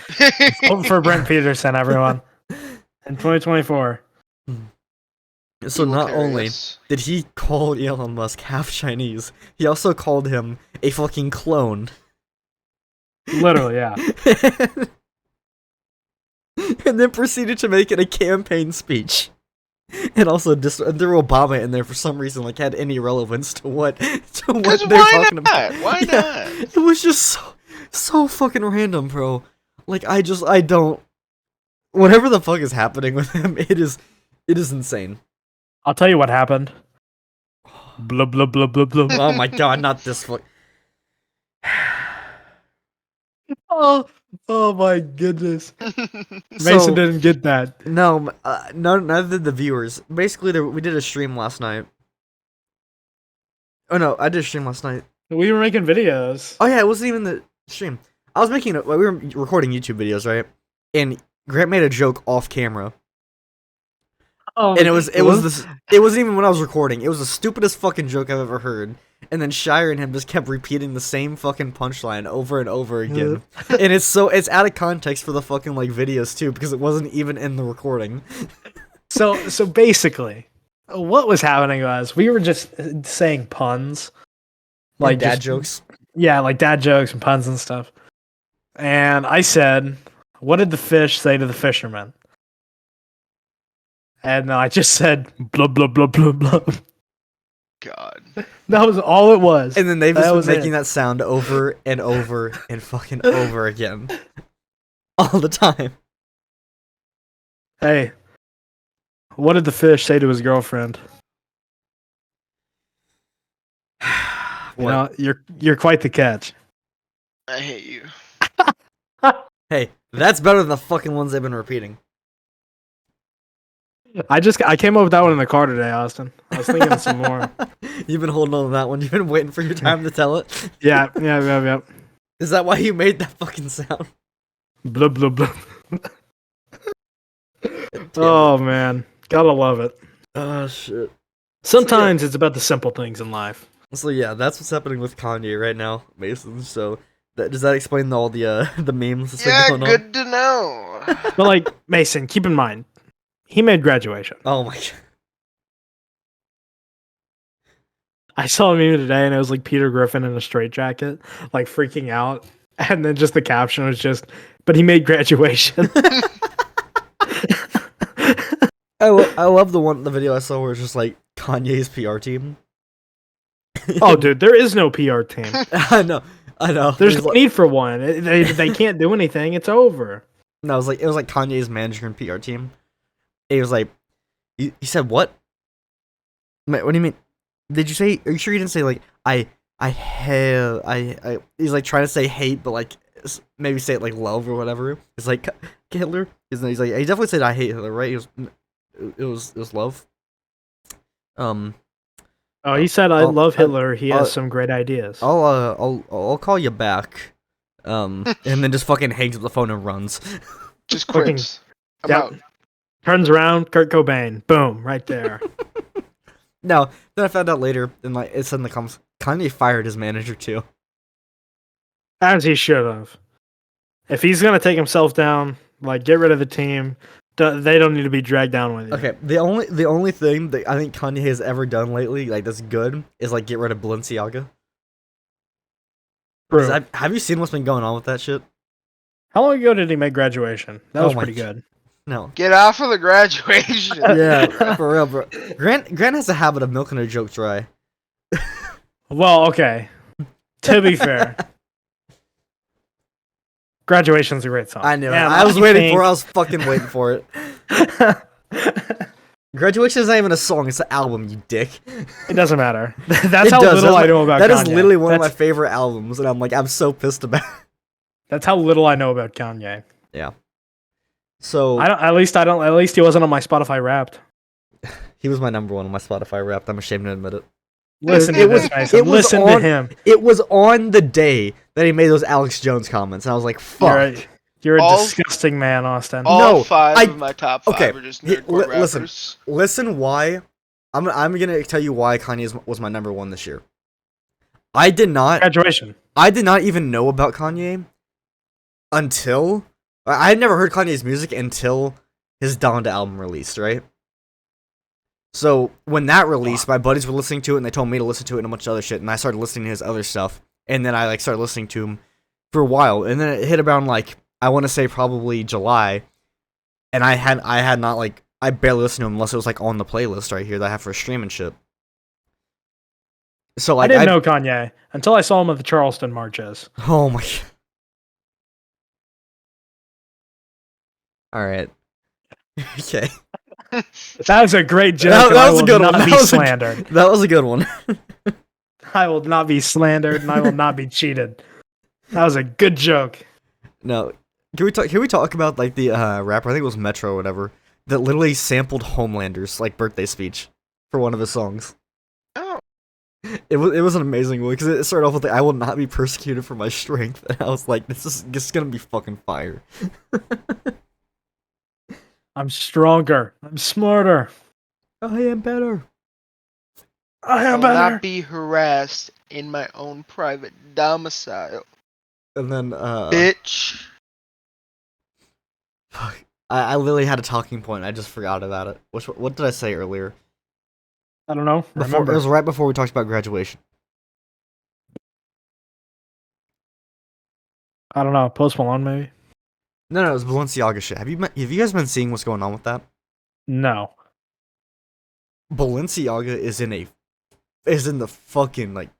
Vote for Brent Peterson, everyone. In 2024. so not only Hilarious. did he call Elon Musk half Chinese, he also called him a fucking clone. Literally, yeah. And then proceeded to make it a campaign speech. And also threw Obama in there for some reason, like had any relevance to what they're Because talking why about. not? Why Yeah. not? It was just so fucking random, bro. Like I don't whatever the fuck is happening with him, it is insane. I'll tell you what happened. Blah, blah, blah, blah, blah. Oh my god, not this fuck. Oh my goodness. So- Mason didn't get that. No, neither did the viewers. Basically, we did a stream last night. Oh no, I did a stream last night. We were making videos. Oh yeah, it wasn't even the stream. I was we were recording YouTube videos, right? And Grant made a joke off camera, Oh, and it wasn't even when I was recording. It was the stupidest fucking joke I've ever heard. And then Shire and him just kept repeating the same fucking punchline over and over again. And it's out of context for the fucking like videos too, because it wasn't even in the recording. So basically, what was happening was we were just saying puns. Like dad just- jokes. Yeah, like dad jokes and puns and stuff. And I said, "What did the fish say to the fisherman?" and I just said blah blah blah blah blah. God. That was all it was. And then they've That just been was making it. that sound over and over and fucking over again. All the time. Hey, what did the fish say to his girlfriend? You know, you're quite the catch. I hate you. Hey, that's better than the fucking ones they've been repeating. I came up with that one in the car today, Austin. I was thinking of some more. You've been holding on to that one. You've been waiting for your time to tell it. Yeah. Is that why you made that fucking sound? Blah blah blah. Damn Oh man, gotta love it. Oh shit. Sometimes it's about the simple things in life. So yeah, that's what's happening with Kanye right now, Mason. So does that explain all the the memes that's been Yeah, going on? good to know. But like Mason, keep in mind, he made graduation. Oh my god. I saw a meme today, and it was like Peter Griffin in a straitjacket, like freaking out, and then just the caption was just, "But he made graduation." I love the video I saw where it's just like Kanye's PR team. Oh, dude, there is no PR team. I know. There's It was no need for one. They can't do anything. It's over. No, it was like Kanye's manager and PR team. He was like, he said what? What do you mean? Did you say? Are you sure you didn't say like I he's like trying to say hate, but like maybe say it like love or whatever. It's like Hitler. He's like he definitely said I hate Hitler, right? It was love. Oh, he said, "I love I'll- Hitler. He has some great ideas." I'll call you back. And then just fucking hangs up the phone and runs. Just Fucking- quits. I'm Yep. out. Turns around, Kurt Cobain. Boom, right there. No, then I found out later, and like it said in the comments, Kanye fired his manager too. As he should have. If he's gonna take himself down, like get rid of the team. They don't need to be dragged down with you. Okay, the only thing that I think Kanye has ever done lately, like that's good, is like get rid of Balenciaga. 'Cause True. have you seen what's been going on with that shit? How long ago did he make graduation? That Oh was my pretty good. No. Get off of the graduation. Yeah, for real, bro. Grant has a habit of milking a joke dry. Well, okay. To be fair, graduation's a great song. I knew. Yeah, I was I waiting for. think- I was fucking waiting for it. Graduation is not even a song; it's an album. You dick. It doesn't matter. That's It how does. little I That's know about That is Kanye. literally one of my That's- favorite albums, and I'm so pissed about it. That's how little I know about Kanye. So At least he wasn't on my Spotify Wrapped. he was my number one on my Spotify Wrapped. I'm ashamed to admit it. Listen It to was- this, Mason. it was Listen on- to him. It was on the day that he made those Alex Jones comments, and I was like, "Fuck." You're a All- disgusting man, Austin. All No, five I- of my top five okay, are just he- nerdcore li- listen. rappers. Listen, why? I'm gonna tell you why Kanye was my number one this year. I did not Graduation. even know about Kanye until I had never heard Kanye's music until his Donda album released, right? So when that released, my buddies were listening to it and they told me to listen to it and a bunch of other shit, and I started listening to his other stuff, and then I like started listening to him for a while, and then it hit around like I want to say probably July, and I had not like I barely listened to him unless it was like on the playlist right here that I have for stream and shit. So like I didn't know Kanye until I saw him at the Charleston marches. Oh my. All right. Okay. That was a great joke. That and I was a will good one. not That be was a- slandered. That was a good one. I will not be slandered, and I will not be cheated. That was a good joke. No. Can we talk about like the rapper, I think it was Metro or whatever, that literally sampled Homelander's like birthday speech for one of his songs. Oh, It was an amazing one because it started off with like, I will not be persecuted for my strength, and I was like, this is gonna be fucking fire. I'm stronger. I'm smarter. I am better. I I am will better. not be harassed in my own private domicile, And then bitch. fuck. I literally had a talking point. I just forgot about it. What did I say earlier? I don't know. It Remember. was right before we talked about graduation. I don't know. Post Malone, maybe? No, it was Balenciaga shit. Have you guys been seeing what's going on with that? No. Balenciaga is in the fucking like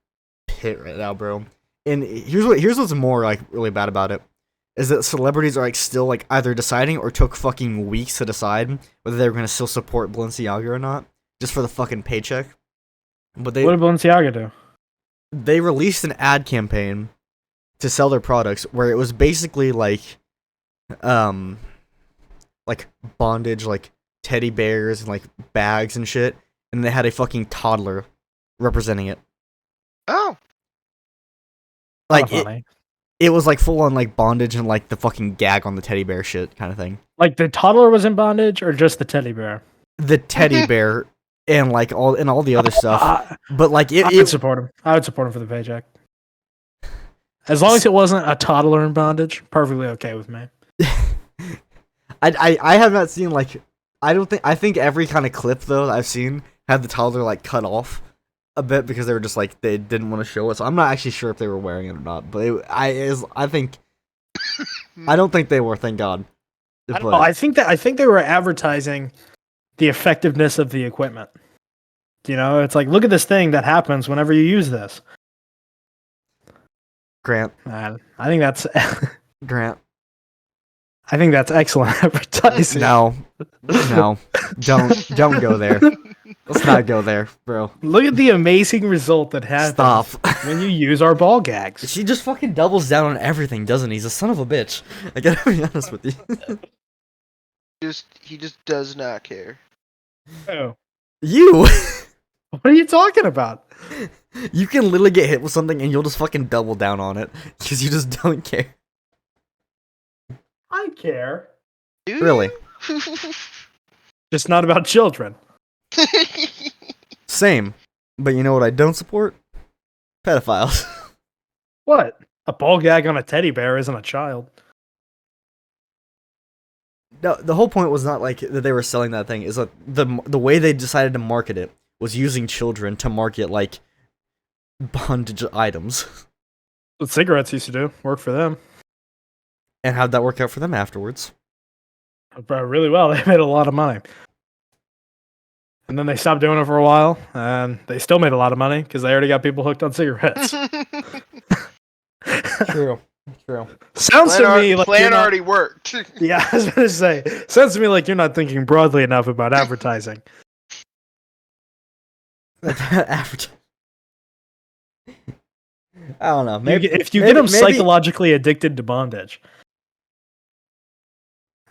pit right now, bro. And here's what's more like really bad about it is that celebrities are like still like either deciding or took fucking weeks to decide whether they were gonna still support Balenciaga or not, just for the fucking paycheck. But What did Balenciaga do? they released an ad campaign to sell their products where it was basically um like bondage, like teddy bears and like bags and shit, and they had a fucking toddler representing it. Oh, Like Kinda it, funny. it was like full on like bondage and like the fucking gag on the teddy bear shit kind of thing. Like the toddler was in bondage, or just the teddy bear? The teddy bear and like all the other stuff. But like I would support him. I would support him for the paycheck. As long as it wasn't a toddler in bondage, perfectly okay with me. I have not seen like I think every kind of clip though that I've seen had the toddler like cut off a bit because they were just like they didn't want to show it. So I'm not actually sure if they were wearing it or not. But I think I don't think they were. Thank God. I don't know. I think they were advertising the effectiveness of the equipment. You know, it's like, look at this thing that happens whenever you use this. Grant, Man, I think that's Grant. excellent advertising. No, don't go there. Let's not go there, bro. Look at the amazing result that happens Stop. when you use our ball gags. She just fucking doubles down on everything, doesn't he? He's a son of a bitch. I gotta be honest with you. he just does not care. Oh. You, What are you talking about? you can literally get hit with something and you'll just fucking double down on it because you just don't care. I care. Do Really? you? Just not about children. Same, but you know what I don't support? Pedophiles. What? A ball gag on a teddy bear isn't a child. No, the whole point was not like that they were selling that thing. Is like the way they decided to market it was using children to market like bondage items. What cigarettes used to do. Work for them. And how'd that work out for them afterwards? Really well. They made a lot of money. And then they stopped doing it for a while, and they still made a lot of money because they already got people hooked on cigarettes. True. Sounds to me like plan you're not, already worked. Yeah, I was gonna say. Sounds to me like you're not thinking broadly enough about advertising. I don't know. If you get them psychologically addicted to bondage,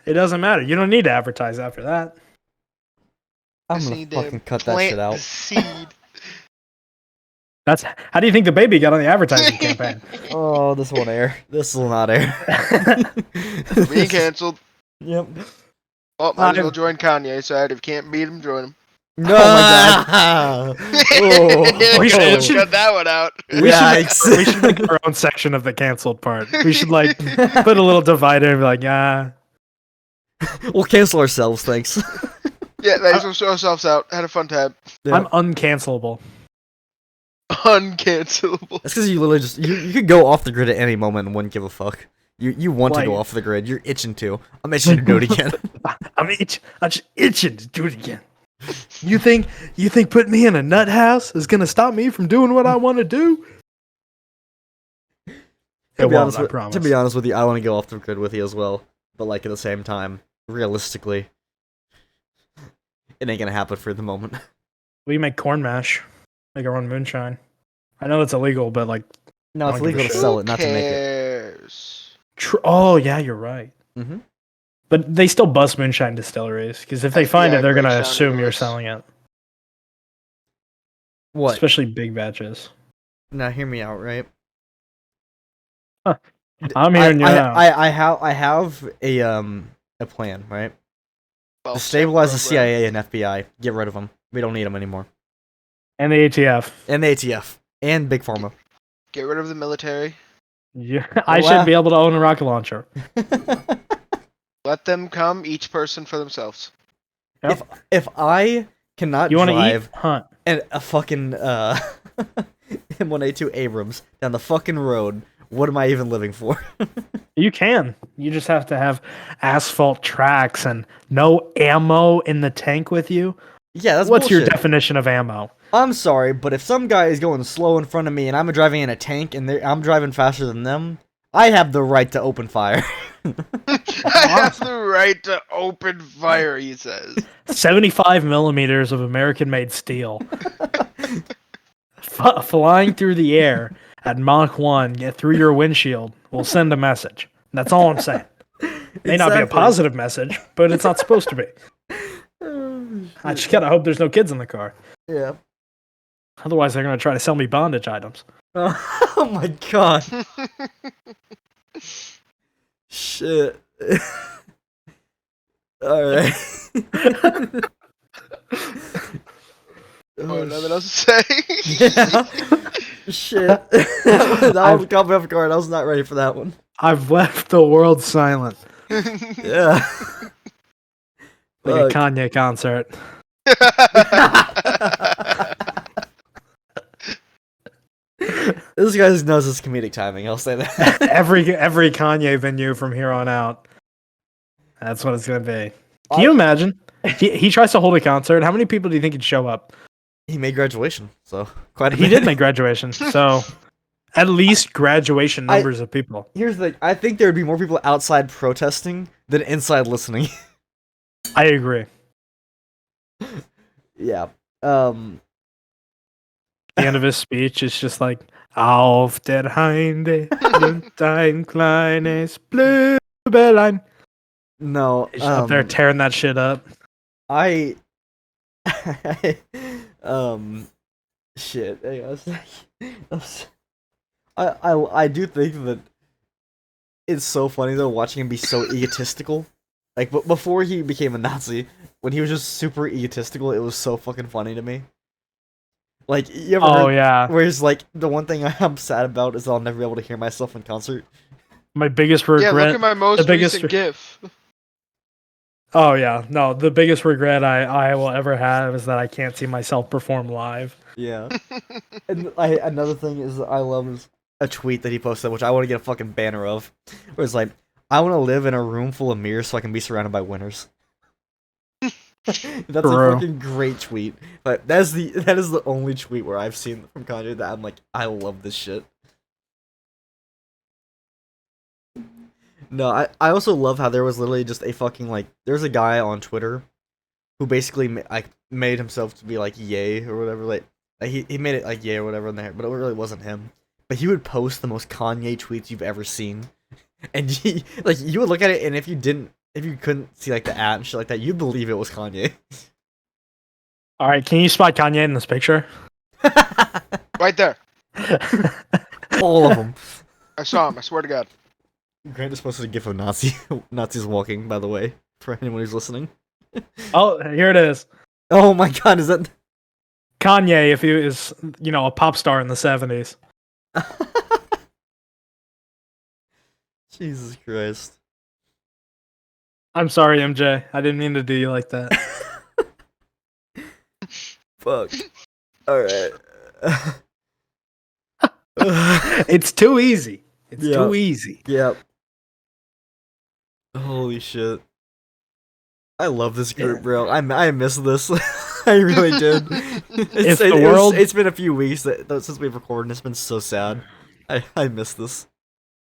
it doesn't matter. You don't need to advertise after that. I'm Just gonna need to fucking cut that plant shit the out. seed. That's how do you think the baby got on the advertising campaign? Oh, this won't air. This will not air. Being canceled. Yep. Oh, might as well join Kanye side. If you can't beat him, join him. No, oh my god. Oh, We should- Cut that one out. Yikes. We should make our own section of the canceled part. We should like put a little divider and be like, yeah. We'll cancel ourselves, thanks. Yeah, thanks for showing ourselves out. Had a fun time. Yeah. I'm uncancelable. Uncancelable. That's because you literally just you could go off the grid at any moment and wouldn't give a fuck. You want to go Like- off the grid. You're itching to. I'm itching to do it again. I'm just itching to do it again. You think putting me in a nut house is gonna stop me from doing what I want to do? It won't, I promise. To be honest with you, I want to go off the grid with you as well. But like at the same time, realistically, it ain't gonna happen for the moment. We make corn mash, make our own moonshine. I know it's illegal, but like, No, it's I don't give a legal to shit. sell it, not to make it. Cares? oh yeah, you're right. Mm-hmm. But they still bust moonshine distilleries because if they find Yeah, it, they're great gonna sound assume you're noise. selling it, What? especially big batches. Now hear me out, right? I'm hearing you out. I have a plan, right? Well, To stabilize the program. CIA and FBI. Get rid of them. We don't need them anymore. And the ATF. And the ATF and Big Pharma. Get rid of the military. Yeah, I Wow. should be able to own a rocket launcher. Let them come, each person for themselves. if I cannot You want to drive eat? Hunt. and a fucking M1A2 Abrams down the fucking road, what am I even living for? You can. You just have to have asphalt tracks and no ammo in the tank with you. Yeah, that's What's your bullshit. definition of ammo? I'm sorry, but if some guy is going slow in front of me and I'm driving in a tank and I'm driving faster than them, I have the right to open fire. I have the right to open fire, he says. 75 millimeters of American-made steel, flying through the air at Mach 1, get through your windshield, will send a message. That's all I'm saying. May not be a Exactly. positive message, but it's not supposed to be. I just gotta hope there's no kids in the car. Yeah. Otherwise, they're gonna try to sell me bondage items. Oh my god. Shit. Alright. Oh, nothing else to say? Yeah. Shit. That one caught me off guard. I was not ready for that one. I've left the world silent, Yeah. like a Fuck. Kanye concert. This guy knows his comedic timing, I'll say that. every Kanye venue from here on out. That's what it's gonna be. Can you imagine? He tries to hold a concert. How many people do you think would show up? He made graduation, so quite a He bit. did make graduation, so at least graduation numbers of people. Here's the thing. I think there would be more people outside protesting than inside listening. I agree. Yeah. The end of his speech is just like Auf der Heide und ein kleines Blübelein. No. He's up there tearing that shit up. I shit. I do think that it's so funny though watching him be so egotistical. Like before he became a Nazi, when he was just super egotistical, it was so fucking funny to me. Like you ever Oh heard, yeah. whereas like the one thing I'm sad about is that I'll never be able to hear myself in concert. My biggest Yeah, regret. look at my most biggest recent GIF. Oh yeah, no. The biggest regret I will ever have is that I can't see myself perform live. Yeah. And another thing is I love is a tweet that he posted, which I want to get a fucking banner of, where it's like, I want to live in a room full of mirrors so I can be surrounded by winners. That's True. a fucking great tweet. But that is the only tweet where I've seen from Kanye that I'm like, I love this shit. No, I also love how there was literally just a fucking like there's a guy on Twitter who basically made himself to be like Ye or whatever, like he made it like Ye or whatever in there, but it really wasn't him. But he would post the most Kanye tweets you've ever seen, and he like you would look at it, and if you couldn't see like the ad and shit like that, you'd believe it was Kanye. All right, can you spot Kanye in this picture? Right there. All of them. I saw him, I swear to God. Grant is posted a gif of Nazis walking, by the way, for anyone who's listening. Oh, here it is. Oh my god, is that Kanye, if he is, a pop star in the 70s. Jesus Christ. I'm sorry, MJ. I didn't mean to do you like that. Fuck. Alright. It's too easy. It's Yeah. too easy. Yep. Holy shit. I love this group, bro. I miss this. I really did. It's been a few weeks since we've recorded, and it's been so sad. I miss this.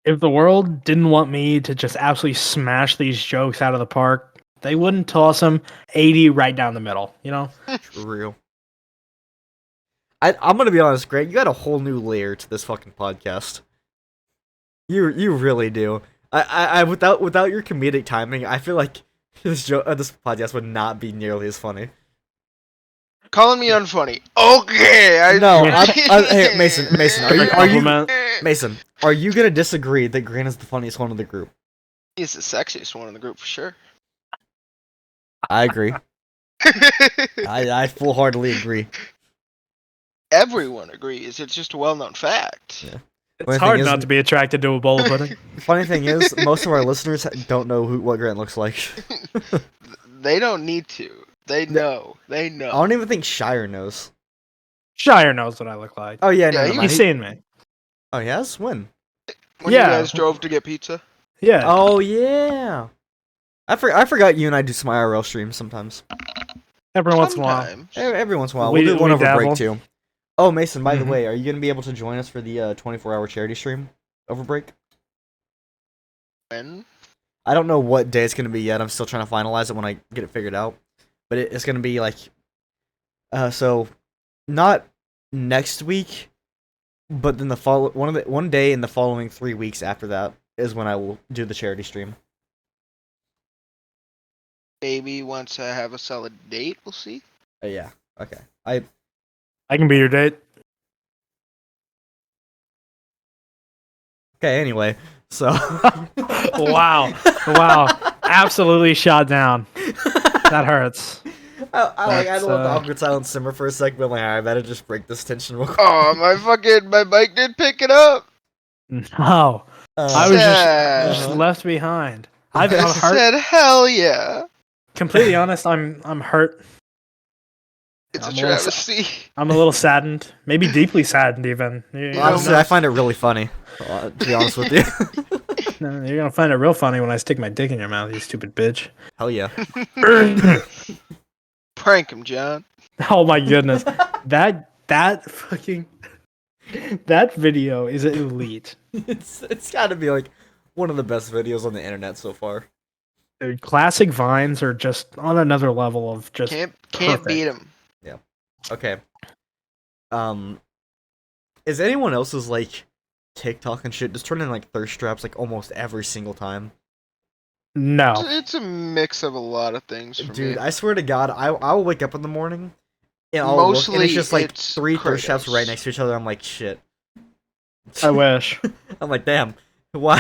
If the world didn't want me to just absolutely smash these jokes out of the park, they wouldn't toss them 80 right down the middle, For real. I'm gonna be honest, Grant, you got a whole new layer to this fucking podcast. You really do. I without your comedic timing, I feel like this podcast would not be nearly as funny. Calling me unfunny. Okay. No, hey Mason, Compliment. Mason, are you gonna disagree that Grant is the funniest one of the group? He's the sexiest one in the group for sure. I agree. I full-heartedly agree. Everyone agrees. It's just a well-known fact. Yeah. It's Funny hard thing is- not to be attracted to a bowl of pudding. Funny thing is, most of our listeners don't know what Grant looks like. They don't need to. They know. They I know. don't even think Shire knows. Shire knows what I look like. Oh yeah, Yeah, never he- mind. He's seen me. Oh yes, when? When Yeah. you guys drove to get pizza. Yeah. Oh yeah. I forgot you and I do some IRL streams sometimes. Every once in a while. Sometimes. Every once in a while. We- We'll do one we over break dabble. too. Oh, Mason, by the Mhm. way, are you going to be able to join us for the 24-hour charity stream over break? When? I don't know what day it's going to be yet. I'm still trying to finalize it when I get it figured out. But it's going to be like, so not next week, but then one day in the following 3 weeks after that is when I will do the charity stream. Maybe once I have a solid date, we'll see. Yeah. Okay. I can be your date. Okay. Anyway, so Wow. Wow. Absolutely shot down. That hurts. I had That's, to let the awkward silence simmer for a second, but I'm like, I better just break this tension real quick. Oh, my mic did pick it up. No. I was just Sad. left behind. I I'm hurt. said, hell yeah. Completely honest, I'm hurt. It's I'm a a little travesty. I'm a little saddened. Maybe deeply saddened even. You know, Honestly, know, I find it really funny. To be honest with you. you're gonna find it real funny when I stick my dick in your mouth, you stupid bitch. Hell yeah. Prank him, John. Oh my goodness. That fucking that video is elite. It's got to be like one of the best videos on the internet so far. Dude, classic vines are just on another level of just Can't perfect. beat him. Okay. Is anyone else's like TikTok and shit just turning like thirst traps like almost every single time? No. It's a mix of a lot of things for Dude, me. I swear to God, I'll wake up in the morning and I'll look, and Mostly it's just like it's three thirst traps Kratos. right next to each other. I'm like, shit. I wish. I'm like, damn. Why?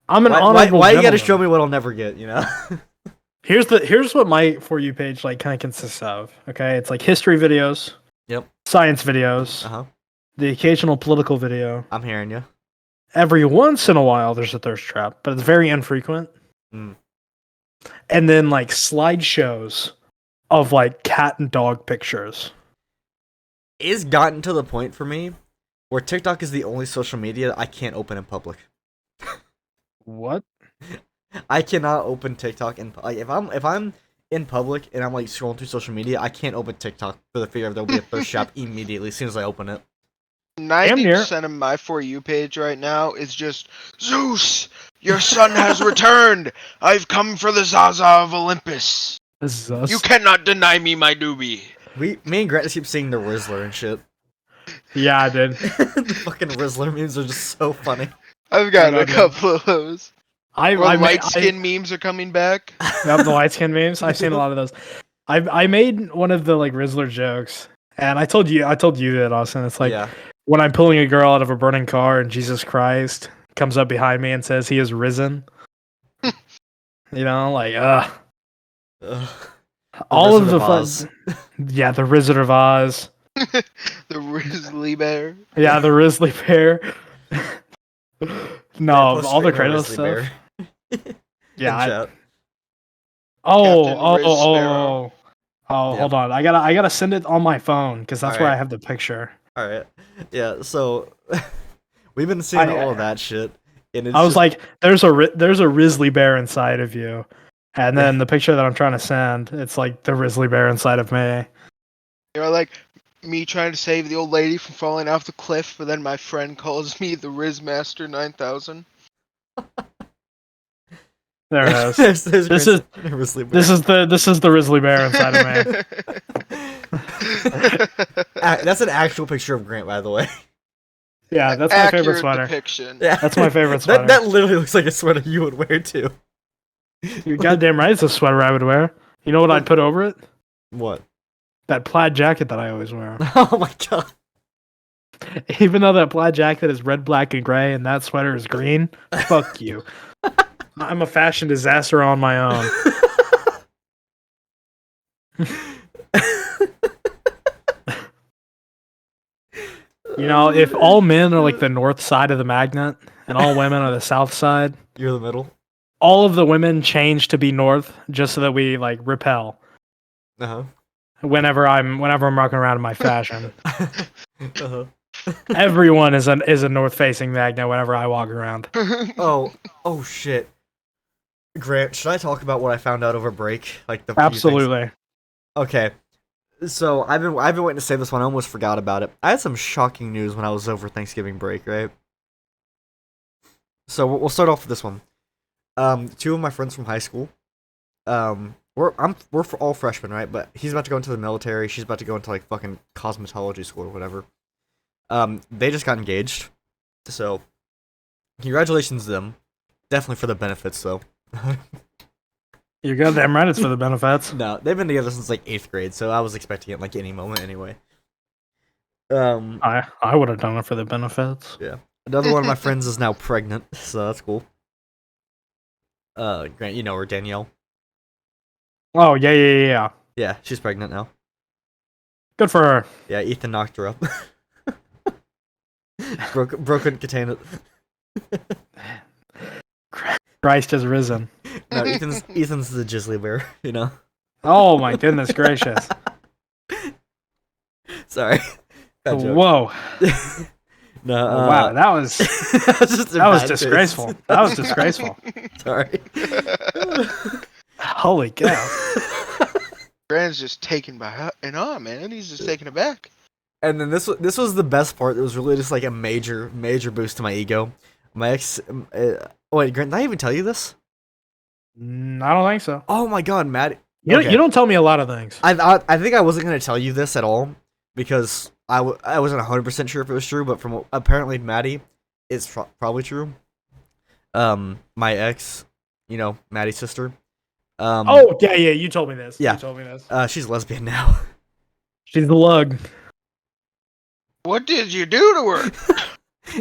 I'm an Why honorable you gotta gentleman. show me what I'll never get? You know? Here's what my For You page like kind of consists of. Okay, it's like history videos, Yep. science videos, Uh huh. the occasional political video. I'm hearing you. Every once in a while, there's a thirst trap, but it's very infrequent. Mm. And then like slideshows of like cat and dog pictures. It's gotten to the point for me where TikTok is the only social media I can't open in public. What? I cannot open TikTok in like if I'm in public and I'm like scrolling through social media, I can't open TikTok for the fear of there'll be a thirst trap immediately as soon as I open it. 90% of my For You page right now is just, Zeus, your son has returned. I've come for the Zaza of Olympus. This is us. You cannot deny me my doobie. Me and Grant just keep seeing the Rizzler and shit. Yeah, I did. The fucking Rizzler memes are just so funny. I've got I a love them. couple of those. I Well, made light skin memes are coming back. the light skin memes. I've seen a lot of those. I made one of the like Rizzler jokes, and I told you that, Austin. It's like yeah. when I'm pulling a girl out of a burning car, and Jesus Christ comes up behind me and says he is risen. You know, like Ugh. all of Wizard the of fun. Oz. Yeah, the Wizard of Oz. The Risley Bear. Yeah, the Risley Bear. No, Post all the screen of Kratos Rizzly stuff. Bear. Yeah. In chat. Captain Riz Sparrow. Oh, Yeah. hold on. I gotta send it on my phone because that's where I Alright. have the picture. All right. Yeah. So we've been seeing all of that shit, and it's I was just- like, there's a Risley Bear inside of you, and then the picture that I'm trying to send, it's like the Risley Bear inside of me. You're like me trying to save the old lady from falling off the cliff, but then my friend calls me the Rizmaster 9000. There it is. There's This Grant's Rizzly Bear. This is the Risley Bear inside of me. That's an actual picture of Grant, by the way. Yeah, that's my favorite Accurate sweater. depiction. Yeah, That's my favorite sweater. That literally looks like a sweater you would wear too. You're goddamn right. It's a sweater I would wear. You know what I'd put over it? What? That plaid jacket that I always wear. Oh my god. Even though that plaid jacket is red, black, and gray, and that sweater is green, fuck you. I'm a fashion disaster on my own. You know, if all men are like the north side of the magnet and all women are the south side, You're the middle. all of the women change to be north just so that we like repel Uh whenever I'm rocking around in my fashion. huh. Uh-huh. Everyone is a north facing magnet whenever I walk around. Oh shit. Grant, should I talk about what I found out over break? Like the few things- Absolutely. Okay. So I've been waiting to say this one. I almost forgot about it. I had some shocking news when I was over Thanksgiving break, right? So we'll start off with this one. Two of my friends from high school. We're all freshmen, right? But he's about to go into the military. She's about to go into like fucking cosmetology school or whatever. They just got engaged. So congratulations to them. Definitely for the benefits though. You're goddamn right. It's for the benefits. No, they've been together since like 8th grade, so I was expecting it like any moment anyway. I would have done it for the benefits. Yeah. Another one of my friends is now pregnant, so that's cool. Grant, you know her, Danielle. Oh yeah. Yeah, she's pregnant now. Good for her. Yeah, Ethan knocked her up. Bro couldn't contain it. Christ has risen. No, Ethan's the Jizzly Bear, you know. Oh my goodness gracious! Sorry. Whoa. No. Wow, that was that was disgraceful. That was disgraceful. Sorry. Holy cow! Brandon's just taken by an awe, man. He's just taken aback. And then this was the best part. It was really just like a major boost to my ego. My ex. Wait, Grant, did I even tell you this? I don't think so. Oh my God, Matt. You don't tell me a lot of things. I think I wasn't gonna tell you this at all because I wasn't 100% sure if it was true, but from apparently Maddie, it's probably true. My ex, you know, Maddie's sister. Oh yeah, you told me this. Yeah. You told me this. She's lesbian now. She's the lug. What did you do to her?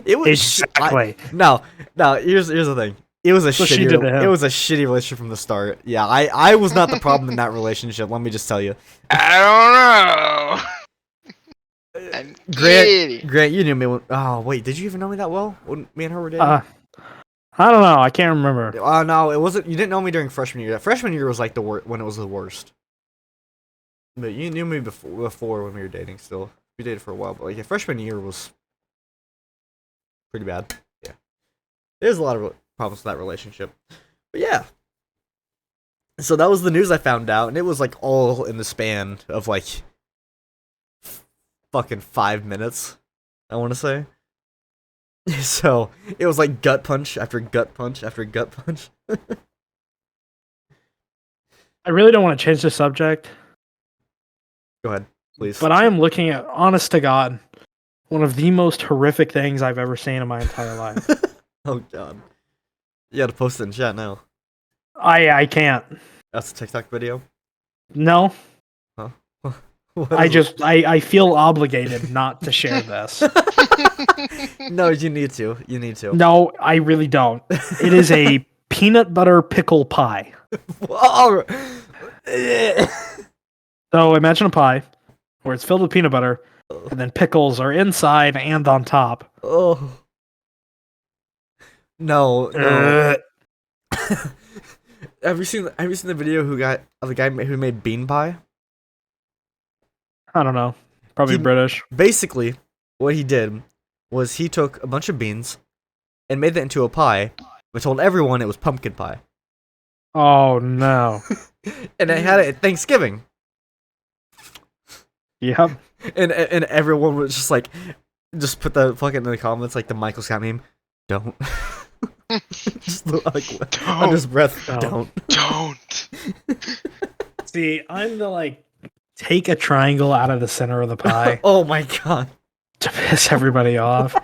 It was exactly. No. Here's the thing. It was a shitty. It was a shitty relationship from the start. Yeah, I was not the problem in that relationship. Let me just tell you. I don't know. Grant, you knew me. Oh wait, did you even know me that well when me and her were dating? I don't know. I can't remember. No, it wasn't. You didn't know me during freshman year. That freshman year was like the when it was the worst. But you knew me before when we were dating. Still, we dated for a while. But like freshman year was pretty bad. Yeah, there's a lot of problems with that relationship. But yeah. So that was the news I found out, and it was like all in the span of like fucking 5 minutes, I want to say. So it was like gut punch after gut punch after gut punch. I really don't want to change the subject. Go ahead, please. But I am looking at, honest to God, one of the most horrific things I've ever seen in my entire life. Oh God. You gotta post it in chat now. I can't. That's a TikTok video? No. Huh? I feel obligated not to share this. No, you need to. You need to. No, I really don't. It is a peanut butter pickle pie. So imagine a pie where it's filled with peanut butter, and then pickles are inside and on top. Oh. No. Have you seen the video of the guy who made bean pie? I don't know. Probably British. Basically, what he did was he took a bunch of beans and made that into a pie, but told everyone it was pumpkin pie. Oh no. And I had it at Thanksgiving. Yep. And everyone was just like, just put the fucking in the comments like the Michael Scott meme. Don't. Just like under his breath. Don't. See, I'm the like take a triangle out of the center of the pie. Oh my God. To piss everybody off.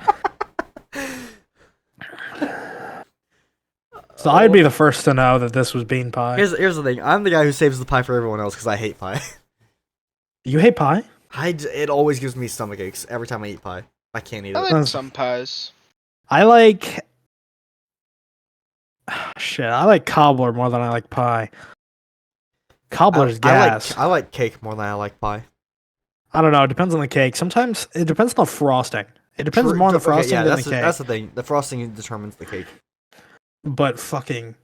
So I'd be the first to know that this was bean pie. Here's the thing. I'm the guy who saves the pie for everyone else because I hate pie. You hate pie? It always gives me stomach aches every time I eat pie. I can't eat it. I like some pies. I like... Shit, I like cobbler more than I like pie. Cobbler's gas. I like cake more than I like pie. I don't know. It depends on the cake. Sometimes it depends on the frosting. It depends more on the frosting than the cake. That's the thing. The frosting determines the cake. But fucking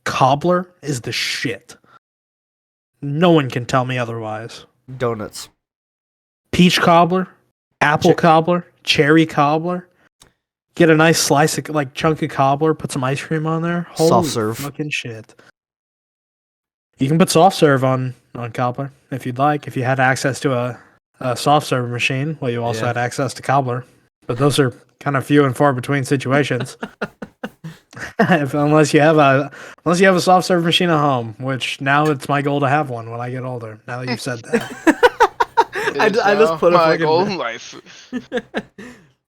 cobbler is the shit. No one can tell me otherwise. Donuts. Peach cobbler, apple cobbler, cherry cobbler. Get a nice slice of like chunk of cobbler, put some ice cream on there. Holy Soft serve. fucking shit. You can put soft serve on cobbler if you'd like. If you had access to a soft serve machine, well, you also had access to cobbler. But those are kind of few and far between situations. unless you have a soft serve machine at home, which now it's my goal to have one when I get older. Now that you've said that, I just put my goal in life.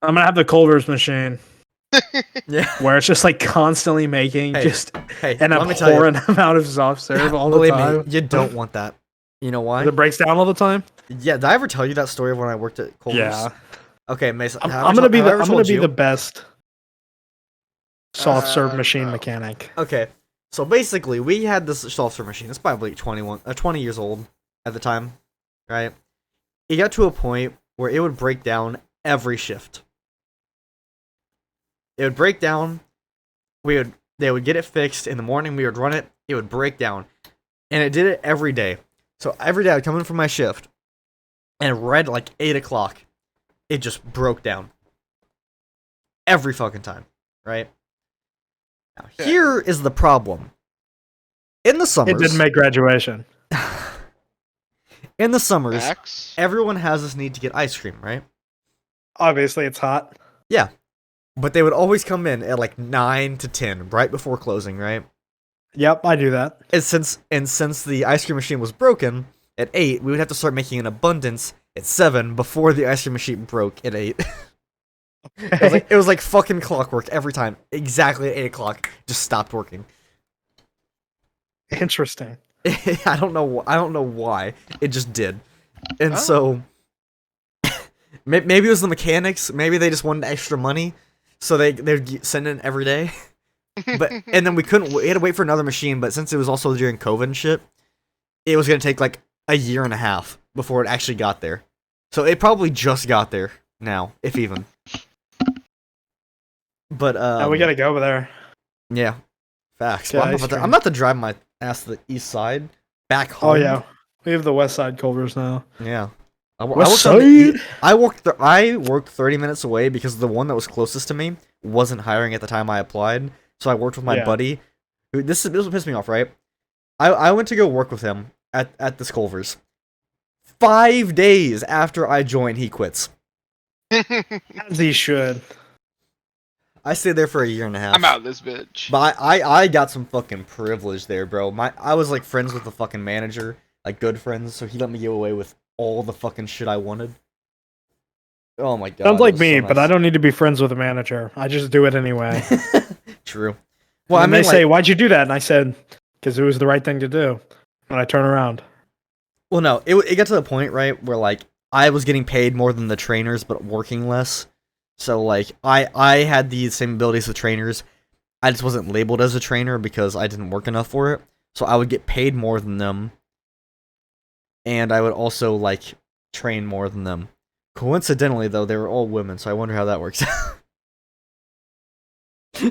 I'm gonna have the Culver's machine. Yeah, where it's just like constantly making an let me tell you. abhorrent amount of soft serve all the time. Me, you don't want that. You know why? It breaks down all the time. Yeah, did I ever tell you that story of when I worked at Culver's? Yeah. Okay, Mason. I'm gonna be the best soft serve machine mechanic. Okay, so basically, we had this soft serve machine. It's probably 20 years old at the time, right? It got to a point where it would break down every shift. It would break down. They would get it fixed in the morning. We would run it. It would break down, and it did it every day. So every day I'd come in from my shift, and right at like 8 o'clock, it just broke down. Every fucking time, right? Now, here is the problem. In the summers, it didn't make graduation. In the summers, Max? Everyone has this need to get ice cream, right? Obviously, it's hot. Yeah. But they would always come in at like 9 to 10, right before closing, right? Yep, I do that. And since the ice cream machine was broken at 8, we would have to start making an abundance at 7 before the ice cream machine broke at 8. It was like fucking clockwork every time. Exactly at 8 o'clock, just stopped working. Interesting. I don't know why. It just did. And so maybe it was the mechanics. Maybe they just wanted extra money, so they'd send in every day. And then we had to wait for another machine. But since it was also during COVID and shit, it was gonna take like a year and a half before it actually got there. So it probably just got there now, if even. But we gotta go over there. Yeah, facts. Well, I'm about to drive my ass to the east side back home. Oh yeah, we have the west side Culver's now. Yeah. West side. I worked 30 minutes away because the one that was closest to me wasn't hiring at the time I applied. So I worked with my buddy. This will piss me off, right? I went to go work with him at this Culver's. 5 days after I joined, he quits. As he should. I stayed there for a year and a half. I'm out of this bitch. But I got some fucking privilege there, bro. I was like friends with the fucking manager, like good friends, so he let me get away with all the fucking shit I wanted. Oh my god. Sounds like me, so nice. But I don't need to be friends with a manager. I just do it anyway. True. Well, and they say, "Why'd you do that?" And I said, "Because it was the right thing to do." And I turn around. Well, no, it got to the point, right, where like I was getting paid more than the trainers, but working less. So like I had the same abilities as trainers. I just wasn't labeled as a trainer because I didn't work enough for it. So I would get paid more than them. And I would also like train more than them. Coincidentally though, they were all women, so I wonder how that works.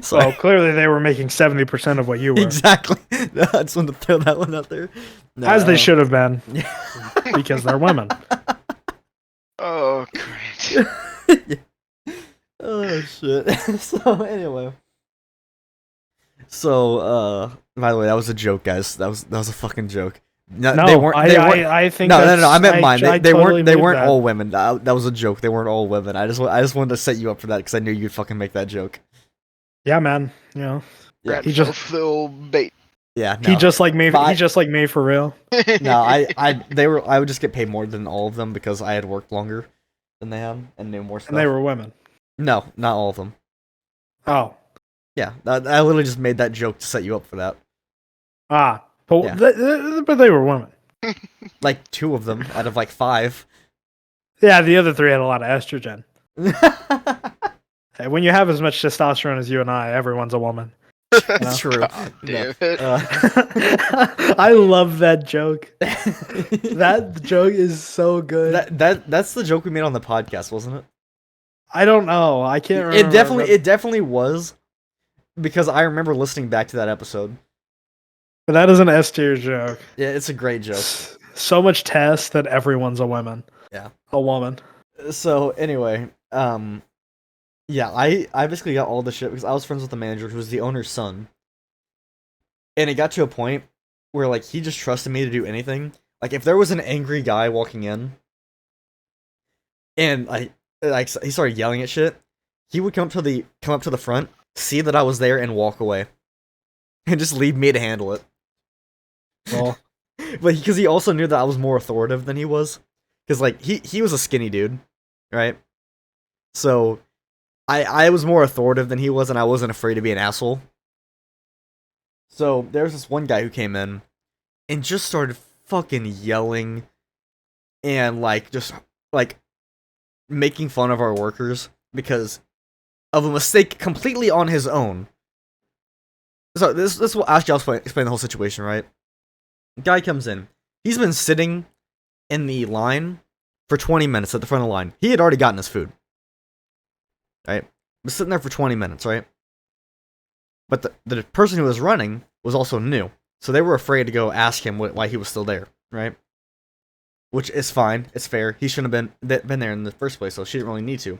So clearly they were making 70% of what you were. Exactly. I just wanted to throw that one out there. No, as they should have been. Because they're women. Oh great. Yeah. Oh shit. So anyway. So by the way, that was a joke, guys. That was a fucking joke. No, they weren't. I think no. I meant mine. They weren't. They weren't that. all women. That was a joke. They weren't all women. I just wanted to set you up for that because I knew you'd fucking make that joke. Yeah, man. You know. Yeah. He just the old bait. Yeah. No. He just like me. He just like me for real. No, I would just get paid more than all of them because I had worked longer than they had and knew more stuff. And they were women. No, not all of them. Oh. Yeah, I literally just made that joke to set you up for that. Ah, but, but they were women. Like 2 of them out of like 5. Yeah, the other 3 had a lot of estrogen. Hey, when you have as much testosterone as you and I, everyone's a woman. That's true. Damn it. I love that joke. That joke is so good. That's the joke we made on the podcast, wasn't it? I don't know. I can't remember. It definitely was. Because I remember listening back to that episode. But that is an S tier joke. Yeah, it's a great joke. So much test that everyone's a woman. Yeah. A woman. So anyway, yeah, I basically got all the shit because I was friends with the manager who was the owner's son. And it got to a point where like he just trusted me to do anything. Like if there was an angry guy walking in, and like he started yelling at shit, he would come up to the front, see that I was there, and walk away, and just leave me to handle it. Well, but because he also knew that I was more authoritative than he was, because like he was a skinny dude, right? So I was more authoritative than he was, and I wasn't afraid to be an asshole. So there's this one guy who came in and just started fucking yelling and like just like making fun of our workers because of a mistake completely on his own. So this will actually I'll explain the whole situation, right? Guy comes in. He's been sitting in the line for 20 minutes at the front of the line. He had already gotten his food. Right? Was sitting there for 20 minutes, right? But the person who was running was also new. So they were afraid to go ask him why he was still there, right? Which is fine. It's fair. He shouldn't have been there in the first place, so she didn't really need to.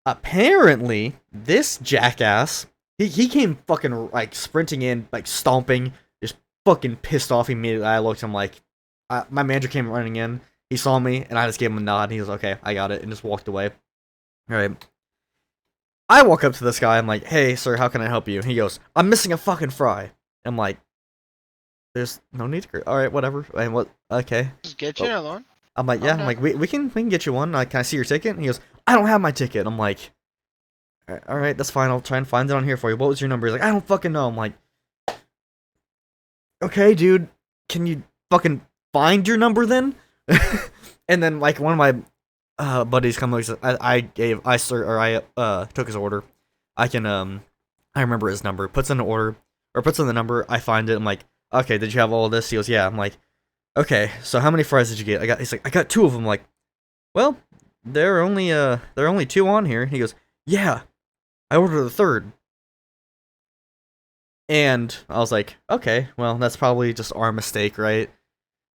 Apparently, this jackass, he came fucking like sprinting in, like stomping, just fucking pissed off immediately. I looked at him like, my manager came running in, he saw me, and I just gave him a nod, and he was like, okay, I got it, and just walked away. Alright. I walk up to this guy, I'm like, hey, sir, how can I help you? And he goes, I'm missing a fucking fry. I'm like, there's no need to, alright, whatever. And what, okay. Just get you alone. I'm like, yeah, I'm like, we can get you one. Like, can I see your ticket? And he goes, I don't have my ticket. I'm like, alright, that's fine, I'll try and find it on here for you. What was your number? He's like, I don't fucking know. I'm like, okay, dude, can you fucking find your number then? And then, like, one of my buddies come like, I took his order. I remember his number. Puts in the order, or puts in the number. I find it. I'm like, okay, did you have all of this? He goes, yeah. I'm like, okay, so how many fries did you get? He's like, I got 2 of them. I'm like, well, there are only 2 on here. He goes, yeah, I ordered the 3rd. And I was like, okay, well, that's probably just our mistake, right?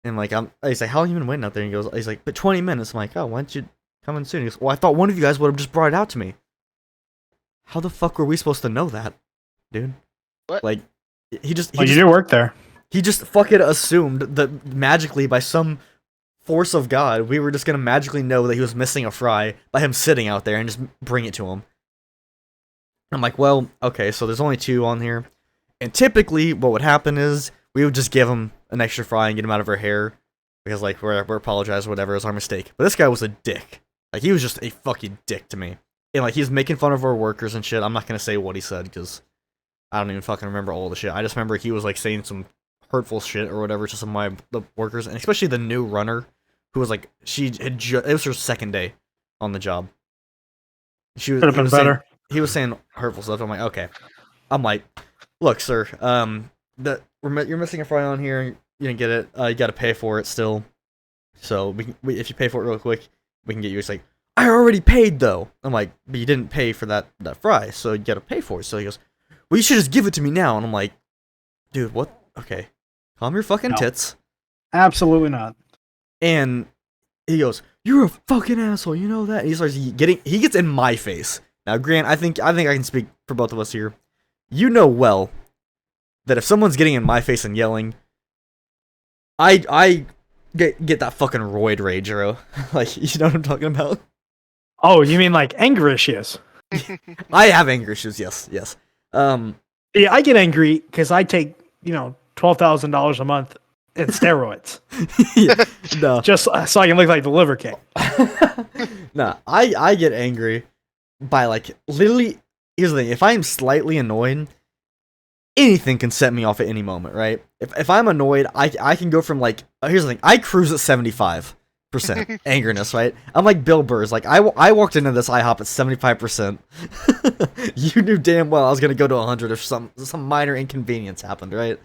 And like, he's like, how long you been waiting out there? And he's like, but 20 minutes. I'm like, oh, why don't you come in soon? He goes, well, I thought one of you guys would have just brought it out to me. How the fuck were we supposed to know that, dude? What? Like, you do work there. He just fucking assumed that magically, by some force of God, we were just gonna magically know that he was missing a fry by him sitting out there and just bring it to him. I'm like, well, okay, so there's only 2 on here. And typically, what would happen is, we would just give him an extra fry and get him out of our hair. Because, like, we're apologize or whatever, it was our mistake. But this guy was a dick. Like, he was just a fucking dick to me. And, like, he's making fun of our workers and shit. I'm not gonna say what he said, because I don't even fucking remember all the shit. I just remember he was, like, saying some hurtful shit or whatever to some of the workers. And especially the new runner, who was, like, it was her 2nd day on the job. Could have been better. He was saying hurtful stuff. I'm like, okay. I'm like, look, sir, you're missing a fry on here. You didn't get it. You got to pay for it still. So if you pay for it real quick, we can get you. It's like, I already paid though. I'm like, but you didn't pay for that fry, so you got to pay for it. So he goes, well, you should just give it to me now. And I'm like, dude, what? Okay, calm your fucking tits. Absolutely not. And he goes, you're a fucking asshole. You know that? And he gets in my face. Now, Grant, I think I can speak for both of us here. You know well that if someone's getting in my face and yelling, I get that fucking roid rage, bro. Like, you know what I'm talking about? Oh, you mean like anger issues? I have anger issues, yes. Yeah, I get angry because I take, $12,000 a month in steroids. No. Just so I can look like the Liver King. Nah, I get angry by, like, literally, here's the thing, if I'm slightly annoyed, anything can set me off at any moment, right? If I'm annoyed, I can go from, like, here's the thing, I cruise at 75% angerness, right? I'm like Bill Burr's, like, I walked into this IHOP at 75%. You knew damn well I was gonna go to 100 if some minor inconvenience happened, right?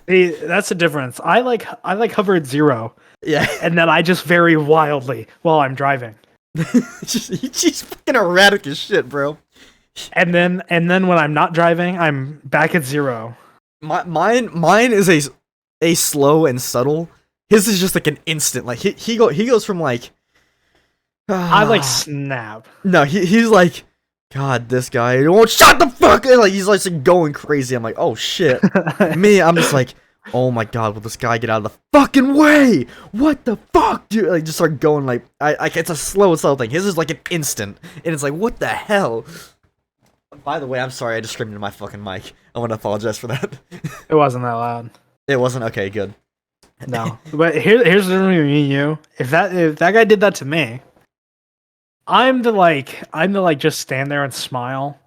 See, that's the difference. I like hover at 0. Yeah. And then I just vary wildly while I'm driving. She's fucking erratic as shit, bro. And then when I'm not driving, I'm back at 0. Mine is a slow and subtle. His is just like an instant. Like he goes from like I like snap. No, he's like God, this guy won't shut the fuck up. Like, he's like going crazy. I'm like, oh shit. Me, I'm just like, oh my god, will this guy get out of the fucking way? What the fuck, dude? Like, just start going like, it's a slow thing. His is like an instant, and it's like, what the hell? By the way, I'm sorry, I just screamed into my fucking mic. I want to apologize for that. It wasn't that loud. It wasn't? Okay, good. No, but here's the difference between me and you. If that guy did that to me, I'm the like just stand there and smile.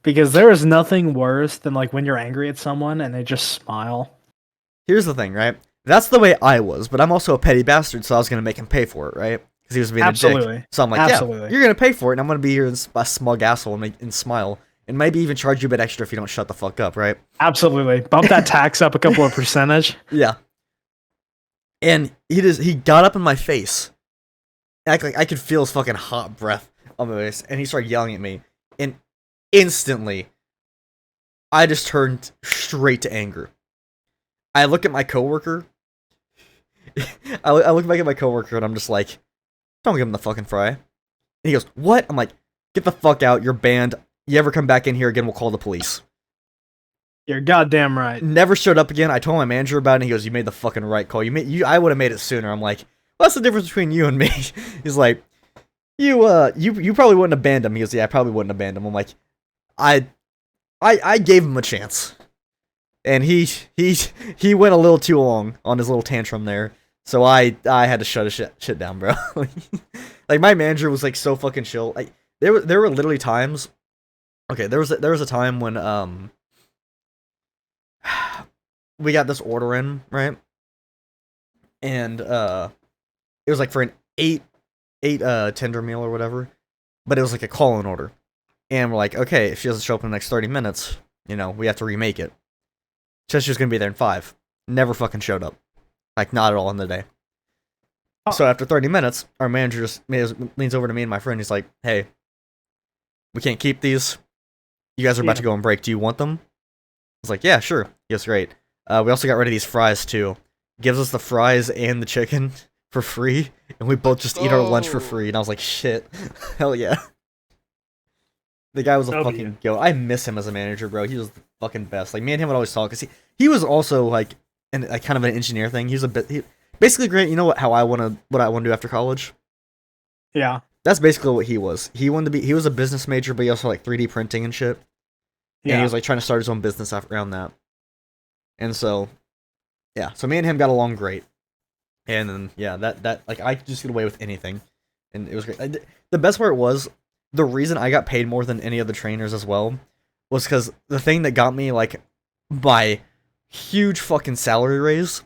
Because there is nothing worse than like when you're angry at someone and they just smile. Here's the thing, right? That's the way I was, but I'm also a petty bastard, so I was gonna make him pay for it, right? Because he was being a dick. So I'm like, yeah, you're gonna pay for it, and I'm gonna be here a smug asshole and smile, and maybe even charge you a bit extra if you don't shut the fuck up, right? Absolutely. Bump that tax up a couple of percentage. Yeah. And he got up in my face. Act like I could feel his fucking hot breath on my face, and he started yelling at me. And instantly, I just turned straight to anger. I look at my coworker. I look back at my coworker, and I'm just like, don't give him the fucking fry. And he goes, what? I'm like, get the fuck out, you're banned. You ever come back in here again, we'll call the police. You're goddamn right. Never showed up again. I told my manager about it, and he goes, you made the fucking right call. I would have made it sooner. I'm like, what's the difference between you and me? He's like, you probably wouldn't have banned him. He goes, yeah, I probably wouldn't have banned him. I'm like, I gave him a chance. And he went a little too long on his little tantrum there. So I had to shut his shit down, bro. Like, my manager was like so fucking chill. Like, there were literally times. Okay, there was a time when we got this order in, right? And it was like for an eight tender meal or whatever, but it was like a call-in order. And we're like, okay, if she doesn't show up in the next 30 minutes, we have to remake it. Said she was gonna be there in 5. Never fucking showed up. Like, not at all in the day. Oh. So after 30 minutes, our manager just leans over to me and my friend. He's like, hey, we can't keep these. You guys are about to go on break. Do you want them? I was like, yeah, sure. Yes, great. We also got rid of these fries, too. Gives us the fries and the chicken for free, and we both just eat our lunch for free. And I was like, shit. Hell yeah. The guy was a fucking goat. I miss him as a manager, bro. He was the fucking best. Like, me and him would always talk, because he was also, like, kind of an engineer thing. He was basically great. You know what I want to do after college? Yeah. That's basically what he was. He was a business major, but he also like 3D printing and shit. Yeah. And he was like trying to start his own business around that. And so, yeah. So me and him got along great. And then, yeah, that like, I could just get away with anything. And it was great. The best part was, the reason I got paid more than any other trainers as well was because the thing that got me, like, my huge fucking salary raise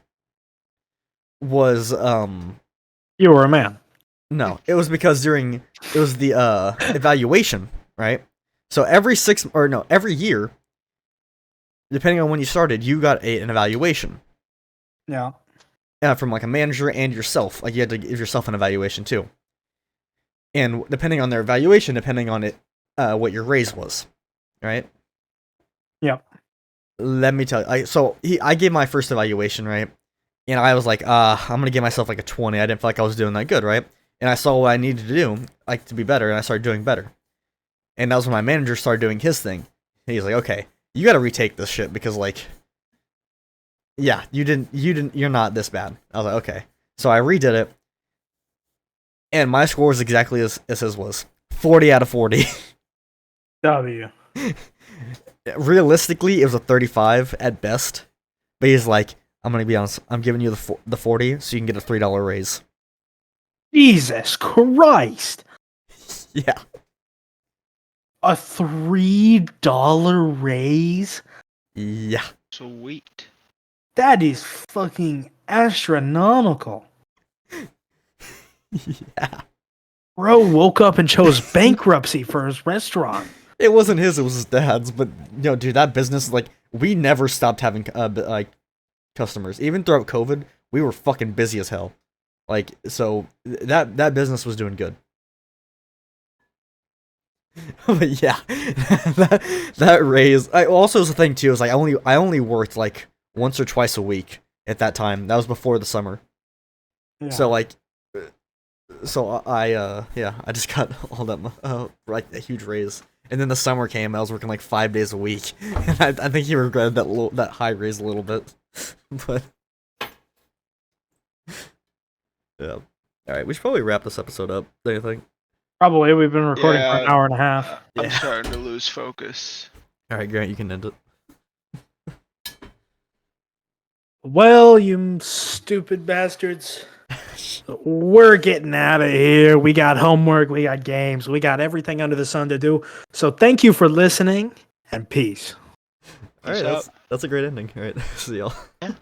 was, You were a man. No, it was because it was the evaluation, right? So every year, depending on when you started, you got an evaluation. Yeah. From like a manager and yourself. Like, you had to give yourself an evaluation too. And depending on their evaluation, depending on it, what your raise was, right? Yep. Let me tell you. I gave my first evaluation, right? And I was like, I'm gonna give myself like a 20. I didn't feel like I was doing that good, right? And I saw what I needed to do, like, to be better, and I started doing better. And that was when my manager started doing his thing. And he's like, okay, you gotta retake this shit, because, like, yeah, you're not this bad. I was like, okay. So I redid it, and my score was exactly as his was. 40 out of 40. W. Realistically, it was a 35 at best. But he's like, I'm gonna be honest, I'm giving you the 40 so you can get a $3 raise. Jesus Christ! Yeah. A $3 raise? Yeah. Sweet. That is fucking astronomical. Yeah. Bro woke up and chose bankruptcy for his restaurant. It wasn't his, it was his dad's. But, dude, that business, like, we never stopped having, like, customers. Even throughout COVID, we were fucking busy as hell. Like, so, that business was doing good. But yeah, that raise. Also, was the thing too, is like, I only worked, like, once or twice a week at that time. That was before the summer. Yeah. So, like, So I just got all that like a huge raise, and then the summer came. I was working like 5 days a week, and I think he regretted that high raise a little bit, but yeah. All right, we should probably wrap this episode up. Do you think? Probably. We've been recording for an hour and a half. I'm starting to lose focus. All right, Grant, you can end it. Well, you stupid bastards. We're getting out of here. We got homework, we got games, we got everything under the sun to do. So thank you for listening, and peace. All right, that's a great ending. All right, see y'all. Yeah.